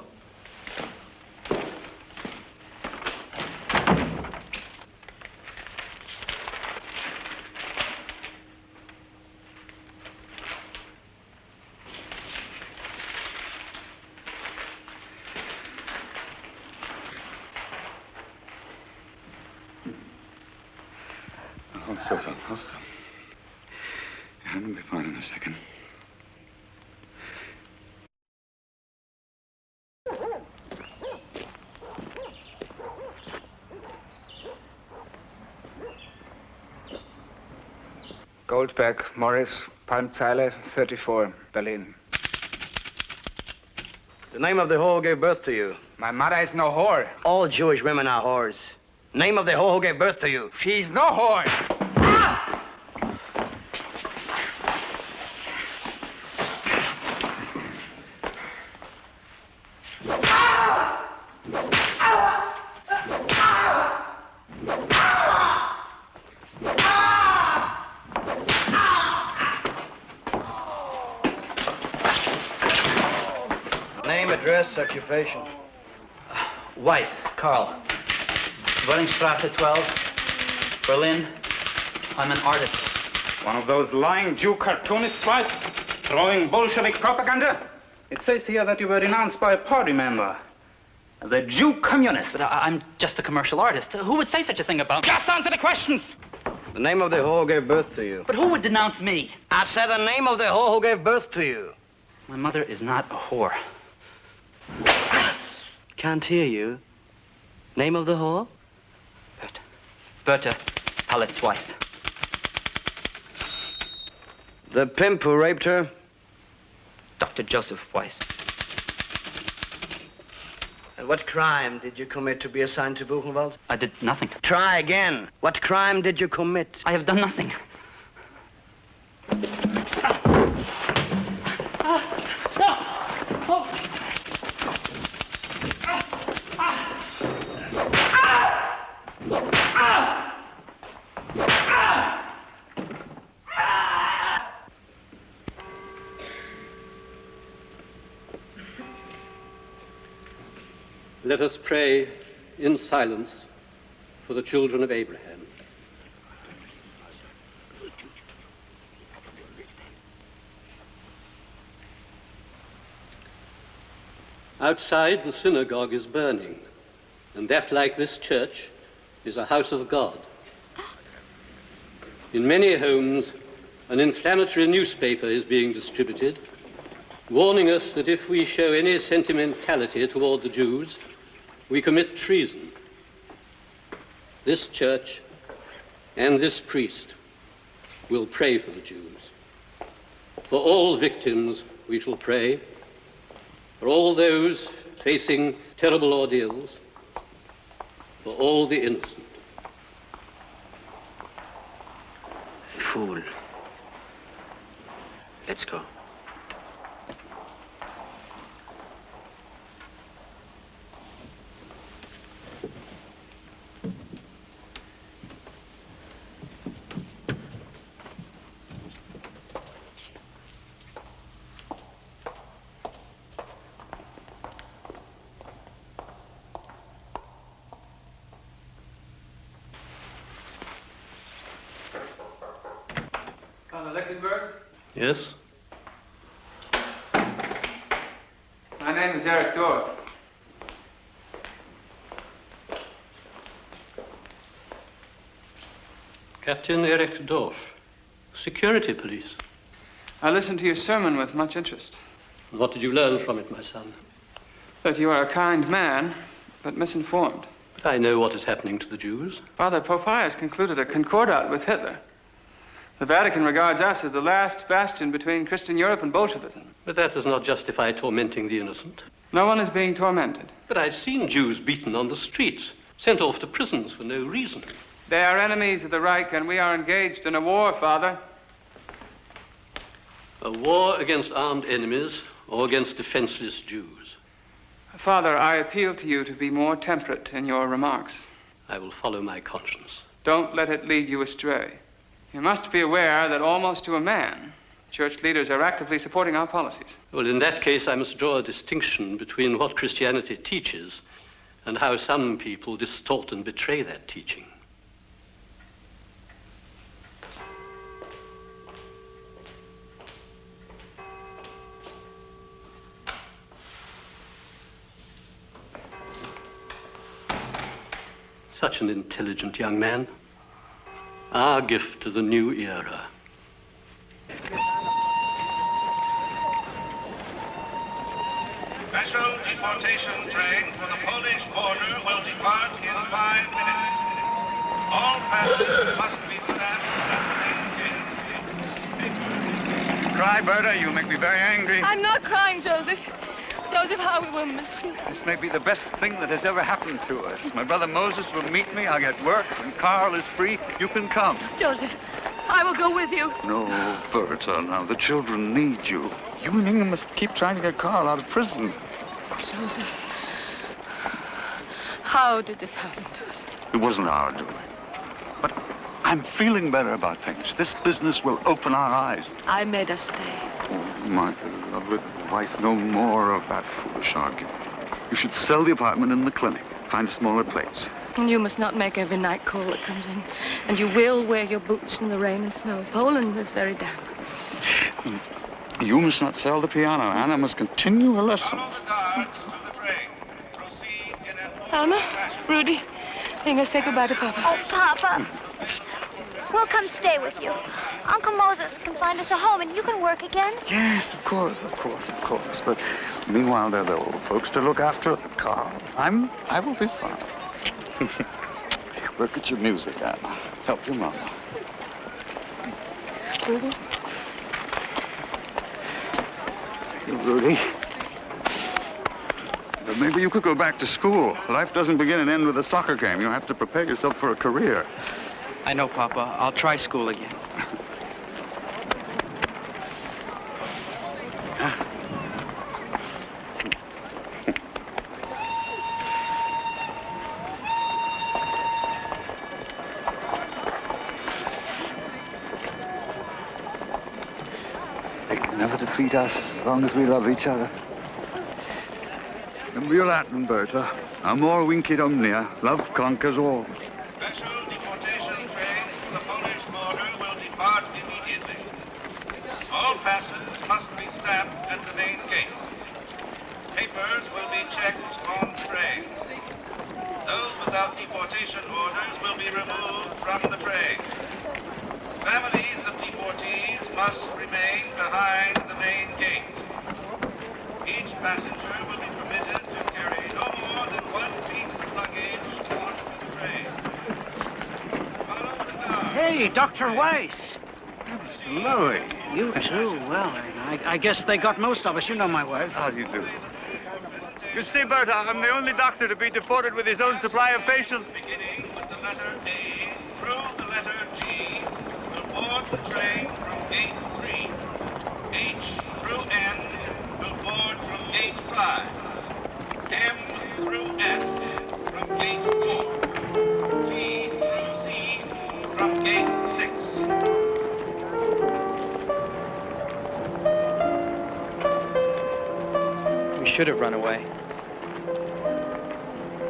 Hold still, son. Hold still. Your hand will be fine in a second. Goldberg, Morris, Palmzeile, 34, Berlin. The name of the whore who gave birth to you. My mother is no whore. All Jewish women are whores. Name of the whore who gave birth to you. She's no whore. Name, address, occupation. Weiss, Karl. Wellingstrasse 12, Berlin. I'm an artist. One of those lying Jew cartoonists, Weiss? Throwing Bolshevik propaganda? It says here that you were denounced by a party member as a Jew communist. But I'm just a commercial artist. Who would say such a thing about me? Just answer the questions! The name of the whore who gave birth to you. But who would denounce me? I said the name of the whore who gave birth to you. My mother is not a whore. Can't hear you. Name of the whore? Bertha Palitz Weiss. The pimp who raped her? Dr. Joseph Weiss. And what crime did you commit to be assigned to Buchenwald? I did nothing. Try again. What crime did you commit? I have done nothing. Let us pray in silence for the children of Abraham. Outside, the synagogue is burning, and that, like this church, is a house of God. In many homes, an inflammatory newspaper is being distributed, warning us that if we show any sentimentality toward the Jews, we commit treason. This church and this priest will pray for the Jews. For all victims, we shall pray. For all those facing terrible ordeals. For all the innocent. Fool. Let's go. Edward? Yes? My name is Eric Dorff. Captain Eric Dorff, Security Police. I listened to your sermon with much interest. What did you learn from it, my son? That you are a kind man, but misinformed. But I know what is happening to the Jews. Father, Pope Pius concluded a concordat with Hitler. The Vatican regards us as the last bastion between Christian Europe and Bolshevism. But that does not justify tormenting the innocent. No one is being tormented. But I've seen Jews beaten on the streets, sent off to prisons for no reason. They are enemies of the Reich, and we are engaged in a war, Father. A war against armed enemies or against defenseless Jews? Father, I appeal to you to be more temperate in your remarks. I will follow my conscience. Don't let it lead you astray. You must be aware that almost to a man, church leaders are actively supporting our policies. Well, in that case, I must draw a distinction between what Christianity teaches and how some people distort and betray that teaching. Such an intelligent young man. Our gift to the new era. Special deportation train for the Polish border will depart in 5 minutes. All passengers must be stamped at the main gate. Cry, Berta, you make me very angry. I'm not crying, Joseph. Joseph, how we will miss you. This may be the best thing that has ever happened to us. My brother Moses will meet me. I'll get work. When Carl is free, you can come. Joseph, I will go with you. No, Berta, now the children need you. You and Inga must keep trying to get Carl out of prison. Joseph, how did this happen to us? It wasn't our doing. But I'm feeling better about things. This business will open our eyes. I made us stay. Oh, my beloved wife, no more of that foolish argument. You should sell the apartment in the clinic. Find a smaller place. You must not make every night call that comes in. And you will wear your boots in the rain and snow. Poland is very damp. You must not sell the piano. Anna must continue her lesson. Anna, Rudy, Inga, say goodbye to Papa. Oh, Papa. We'll come stay with you. Uncle Moses can find us a home and you can work again. Yes, of course. But meanwhile, there are the old folks to look after. Carl, I will be fine. Work at your music, Anna. Help your mama. Rudy? Rudy? But maybe you could go back to school. Life doesn't begin and end with a soccer game. You have to prepare yourself for a career. I know, Papa. I'll try school again. They can never defeat us as long as we love each other. And we're Latin, Berta. Amor vincit omnia. Love conquers all. Special deportation train for the Polish border will depart immediately. All passes must be stamped at the main gate. Papers will be checked on the train. Those without deportation orders will be removed from the train. Families of deportees must remain behind the main gate. Each passenger will be permitted to carry no more than one piece of luggage onto the train. Hey, Dr. Weiss. Louis, you too. Well, I guess they got most of us. You know my wife. How do you do? You see, Berta, I'm the only doctor to be deported with his own supply of patients. Beginning with the letter A through the letter G, will board the train from gate 3. H through N will board from gate 5. M through S from gate 4. T through C from gate 6. We should have run away.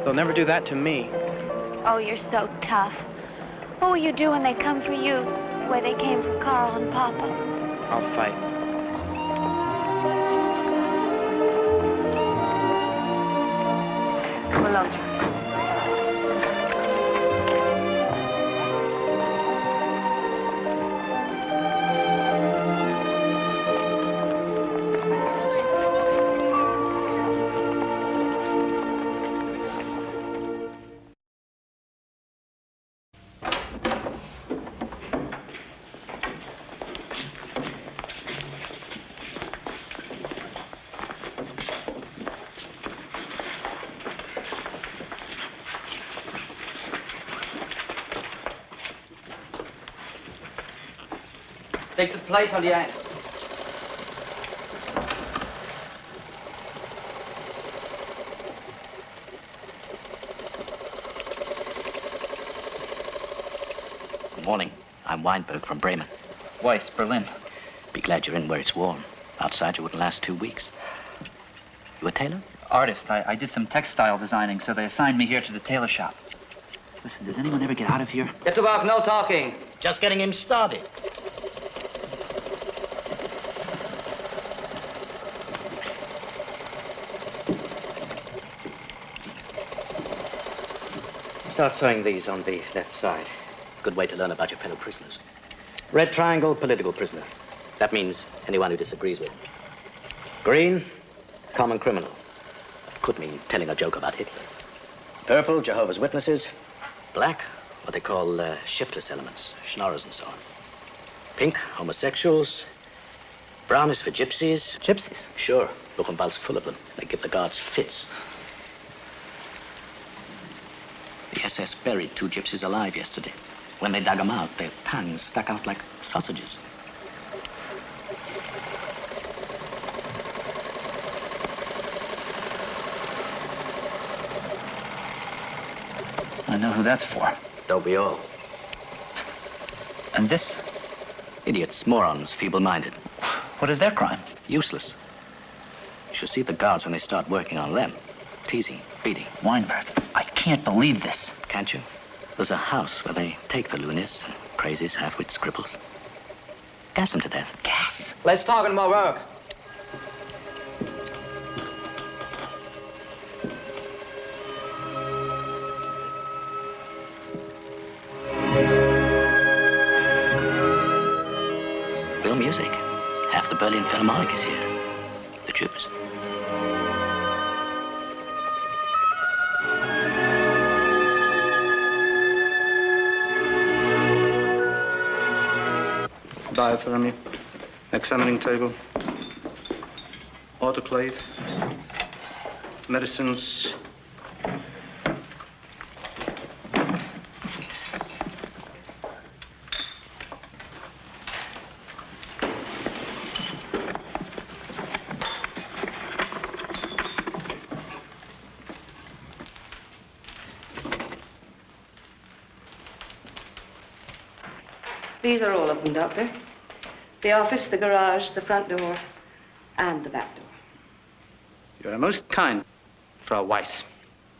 They'll never do that to me. Oh, you're so tough. What will you do when they come for you, the way they came for Carl and Papa? I'll fight. Come along, John. Take the place on the end. Good morning. I'm Weinberg from Bremen. Weiss, Berlin. Be glad you're in where it's warm. Outside, you wouldn't last 2 weeks. You a tailor? Artist. I did some textile designing, so they assigned me here to the tailor shop. Listen, does anyone ever get out of here? Get to work, no talking. Just getting him started. Start sewing these on the left side. Good way to learn about your fellow prisoners. Red triangle, political prisoner. That means anyone who disagrees with. Green, common criminal. Could mean telling a joke about Hitler. Purple, Jehovah's Witnesses. Black, what they call shiftless elements, schnorrers and so on. Pink, homosexuals. Brown is for gypsies. Gypsies? Sure. Buchenwald's full of them. They give the guards fits. The SS buried 2 gypsies alive yesterday. When they dug them out, their tongues stuck out like sausages. I know who that's for. Don't we all? And this? Idiots, morons, feeble-minded. What is their crime? Useless. You should see the guards when they start working on them. Teasing, beating. Weinberg, I can't believe this. Can't you? There's a house where they take the loonies, crazies, half-wits, cripples. Gas them to death. Gas? Let's talk and more work. Real music. Half the Berlin Philharmonic is here. The Jews. Diathermy, examining table, autoclave, medicines. These are all of them, Doctor. The office, the garage, the front door, and the back door. You're most kind, Frau Weiss.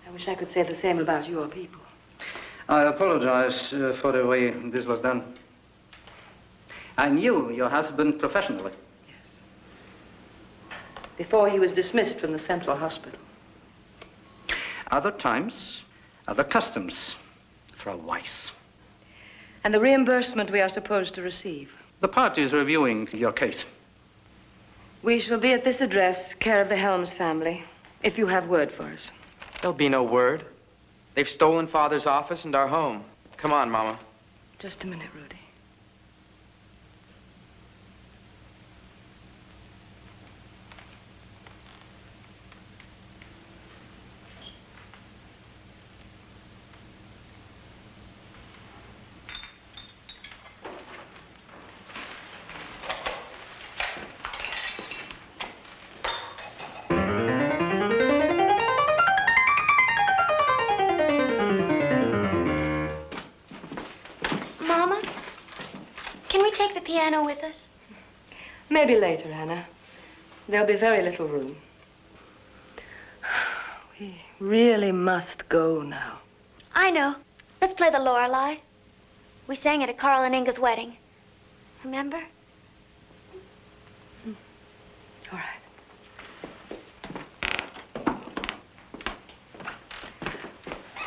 I wish I could say the same about your people. I apologize for the way this was done. I knew your husband professionally. Before he was dismissed from the Central Hospital. Other times, other customs, Frau Weiss. And the reimbursement we are supposed to receive. The party is reviewing your case. We shall be at this address, care of the Helms family, if you have word for us. There'll be no word. They've stolen Father's office and our home. Come on, Mama. Just a minute, Rudy. Piano with us? Maybe later, Anna. There'll be very little room. We really must go now. I know. Let's play the Lorelei. We sang it at Carl and Inga's wedding. Remember?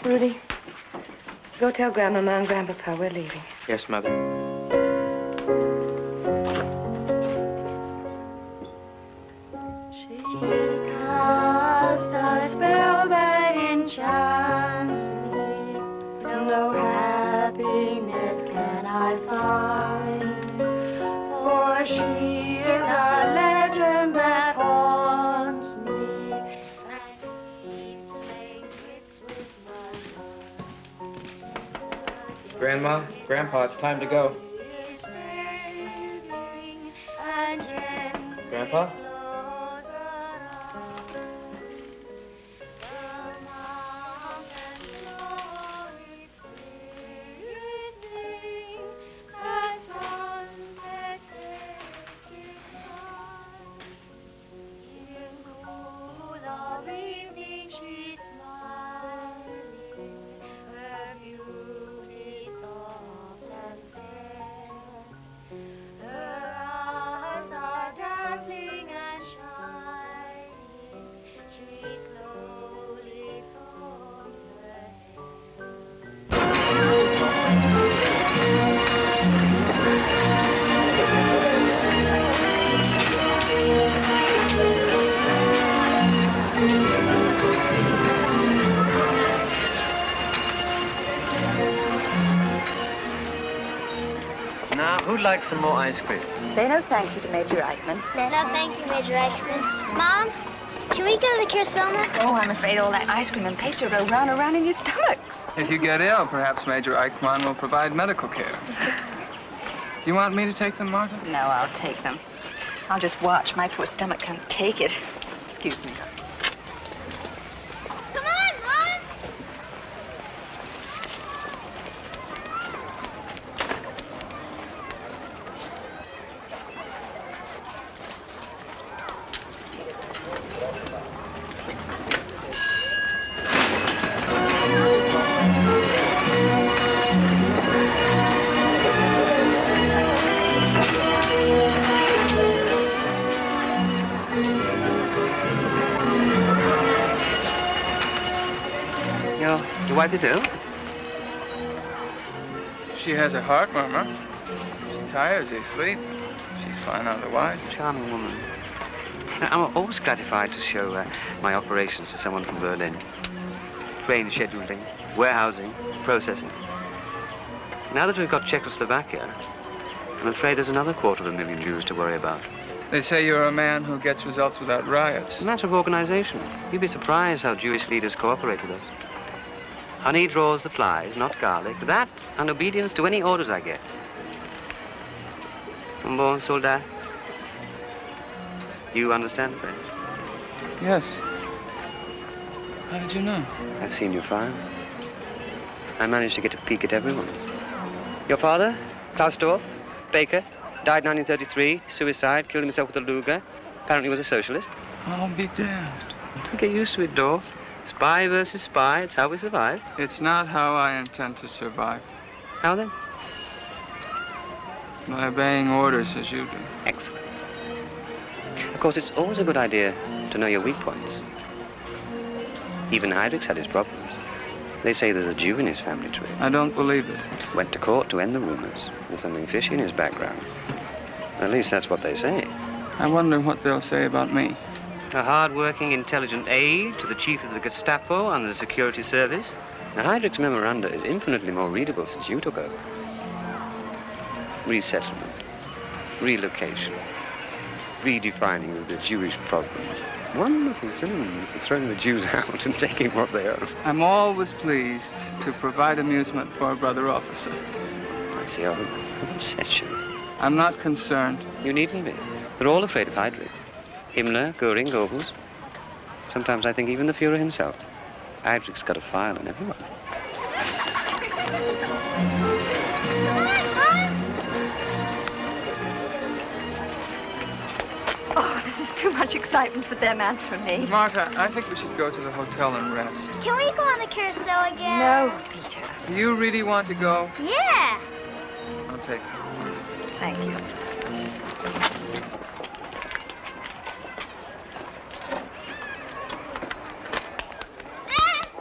Rudy, go tell Grandmama and Grandpapa we're leaving. Yes, Mother. Cast a spell that enchants me. No happiness can I find, for she is a legend that haunts me and keeps playing tricks with my mind. Grandma, Grandpa, it's time to go. Grandpa? Who'd like some more ice cream? Say no thank you to Major Eichmann. No, thank you, Major Eichmann. Mom, can we go to the Kristallnacht? Oh, I'm afraid all that ice cream and pastry will go round and round in your stomachs. If you get ill, perhaps Major Eichmann will provide medical care. Do you want me to take them, Martha? No, I'll take them. I'll just watch. My poor stomach can't take it. Excuse me. Come on, Mom! Your wife is ill? She has a heart murmur. She tires easily. She's fine otherwise. Charming woman. I'm always gratified to show my operations to someone from Berlin. Train scheduling, warehousing, processing. Now that we've got Czechoslovakia, I'm afraid there's another 250,000 Jews to worry about. They say you're a man who gets results without riots. It's a matter of organization. You'd be surprised how Jewish leaders cooperate with us. Honey draws the flies, not garlic. That and obedience to any orders I get. Un bon soldat. You understand French? Yes. How did you know? I've seen your file. I managed to get a peek at everyone's. Your father, Klaus Dorf, baker, died 1933, suicide, killed himself with a Luger. Apparently was a socialist. I'll be damned. Don't get used to it, Dorf. Spy versus spy, it's how we survive. It's not how I intend to survive. How then? By obeying orders as you do. Excellent. Of course, it's always a good idea to know your weak points. Even Heinrich's had his problems. They say there's a Jew in his family tree. I don't believe it. Went to court to end the rumors. There's something fishy in his background. At least that's what they say. I wonder what they'll say about me. A hard-working, intelligent aide to the chief of the Gestapo and the security service. Now, Heinrich's memoranda is infinitely more readable since you took over. Resettlement, relocation, redefining the Jewish problem. Wonderful synonyms for throwing the Jews out and taking what they own. I'm always pleased to provide amusement for a brother officer. I see how upset you. I'm not concerned. You needn't be. They're all afraid of Heinrich. Himmler, Goering, Goebbels. Sometimes I think even the Fuhrer himself. Heinrich's got a file on everyone. Oh, this is too much excitement for them and for me. Martha, I think we should go to the hotel and rest. Can we go on the carousel again? No, Peter. Do you really want to go? Yeah. I'll take you. Thank you.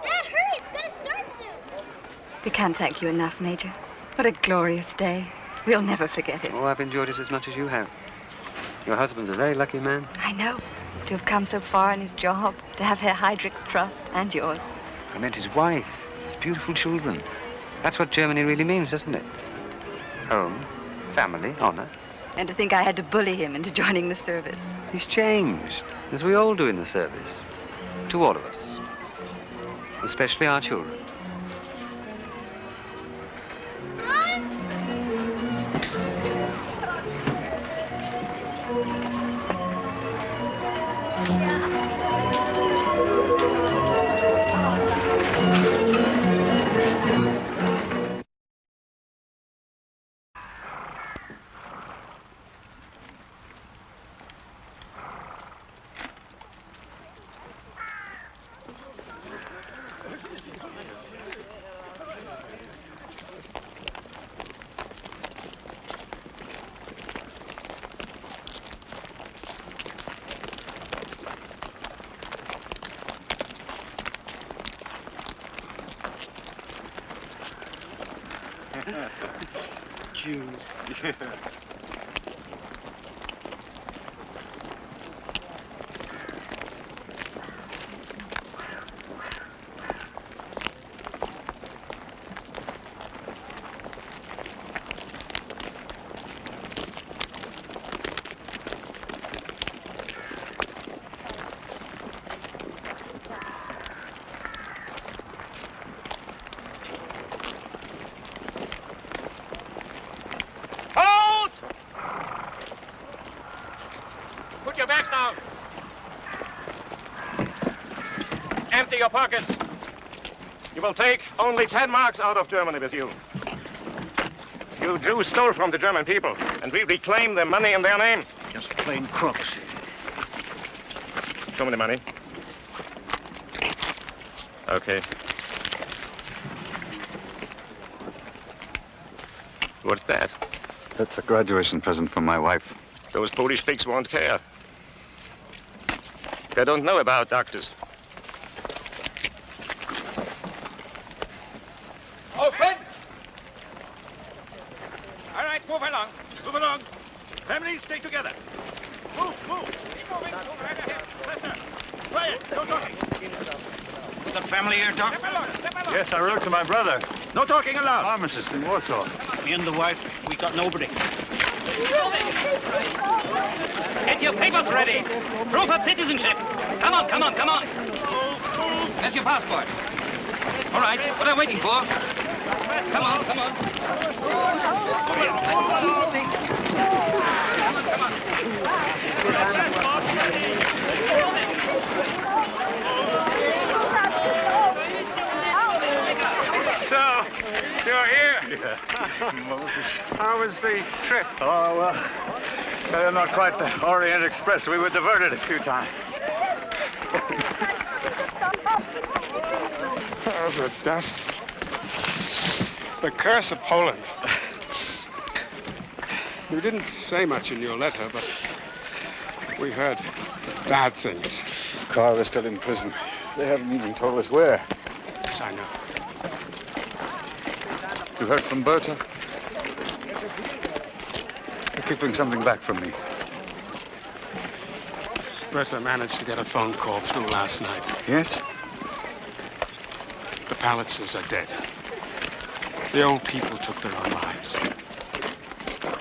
Dad, hurry, it's gonna start We can't thank you enough, Major. What a glorious day. We'll never forget it. Oh, I've enjoyed it as much as you have. Your husband's a very lucky man. I know. To have come so far in his job, to have Herr Heydrich's trust and yours. I meant his wife, his beautiful children. That's what Germany really means, doesn't it? Home, family, honor. And to think I had to bully him into joining the service. He's changed, as we all do in the service. To all of us. Especially our children. Jews. Your bags down. Empty your pockets. You will take only 10 marks out of Germany with you. You Jews stole from the German people, and we reclaim their money in their name. Just plain crooks. Show me the money. Okay. What's that? That's a graduation present from my wife. Those Polish pigs won't care. They don't know about doctors. Open! All right, move along. Move along. Families, stay together. Move, move. Keep moving. Move right ahead. Faster. Quiet. No talking. The family here, Doc? Yes, I wrote to my brother. No talking aloud. Pharmacist in Warsaw. Me and the wife, we got nobody. Get your papers ready. Proof of citizenship. Come on, come on, come on. There's your passport. All right, what are you waiting for? Come on, come on. So, you're here? Yeah. Moses. How was the trip? Oh, well, not quite the Orient Express. We were diverted a few times. Oh, the dust. The curse of Poland. You didn't say much in your letter, but we heard bad things. Carl is still in prison. They haven't even told us where. Yes, I know. You heard from Berta? They're keeping something back from me. Berta managed to get a phone call through last night. Yes? The Palitzers are dead. The old people took their own lives.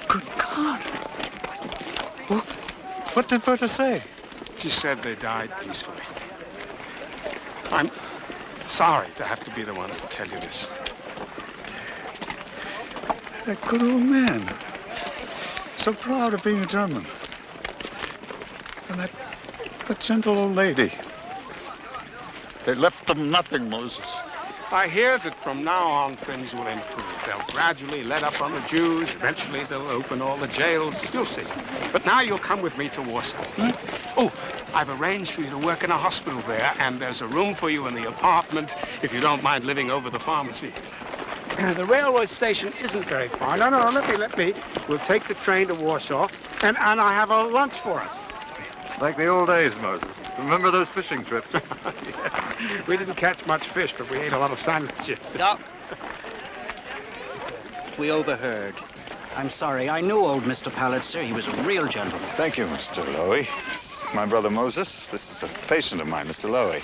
Good God. What did Berta say? She said they died peacefully. I'm sorry to have to be the one to tell you this. That good old man. So proud of being a German. And that gentle old lady. They left them nothing, Moses. I hear that from now on things will improve. They'll gradually let up on the Jews. Eventually they'll open all the jails. You'll see. But now you'll come with me to Warsaw. Oh, I've arranged for you to work in a hospital there, and there's a room for you in the apartment if you don't mind living over the pharmacy. The railway station isn't very far. No, let me. We'll take the train to Warsaw, and I have a lunch for us. Like the old days, Moses. Remember those fishing trips? Yes. We didn't catch much fish, but we ate a lot of sandwiches. Doc, we overheard. I'm sorry. I knew old Mr. Pallitzer. He was a real gentleman. Thank you, Mr. Lowy. My brother Moses. This is a patient of mine, Mr. Lowy.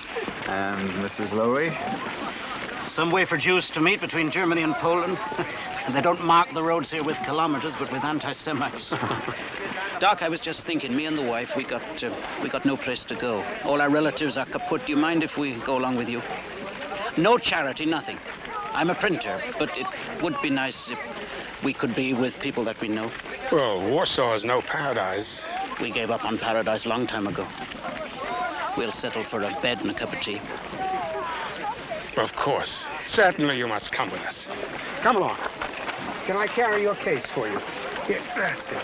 And Mrs. Lowy. Some way for Jews to meet between Germany and Poland. And they don't mark the roads here with kilometers, but with anti-Semites. Doc, I was just thinking, me and the wife, we got no place to go. All our relatives are kaput. Do you mind if we go along with you? No charity, nothing. I'm a printer, but it would be nice if we could be with people that we know. Well, Warsaw is no paradise. We gave up on paradise a long time ago. We'll settle for a bed and a cup of tea. Of course. Certainly you must come with us. Come along. Can I carry your case for you? Here, that's it.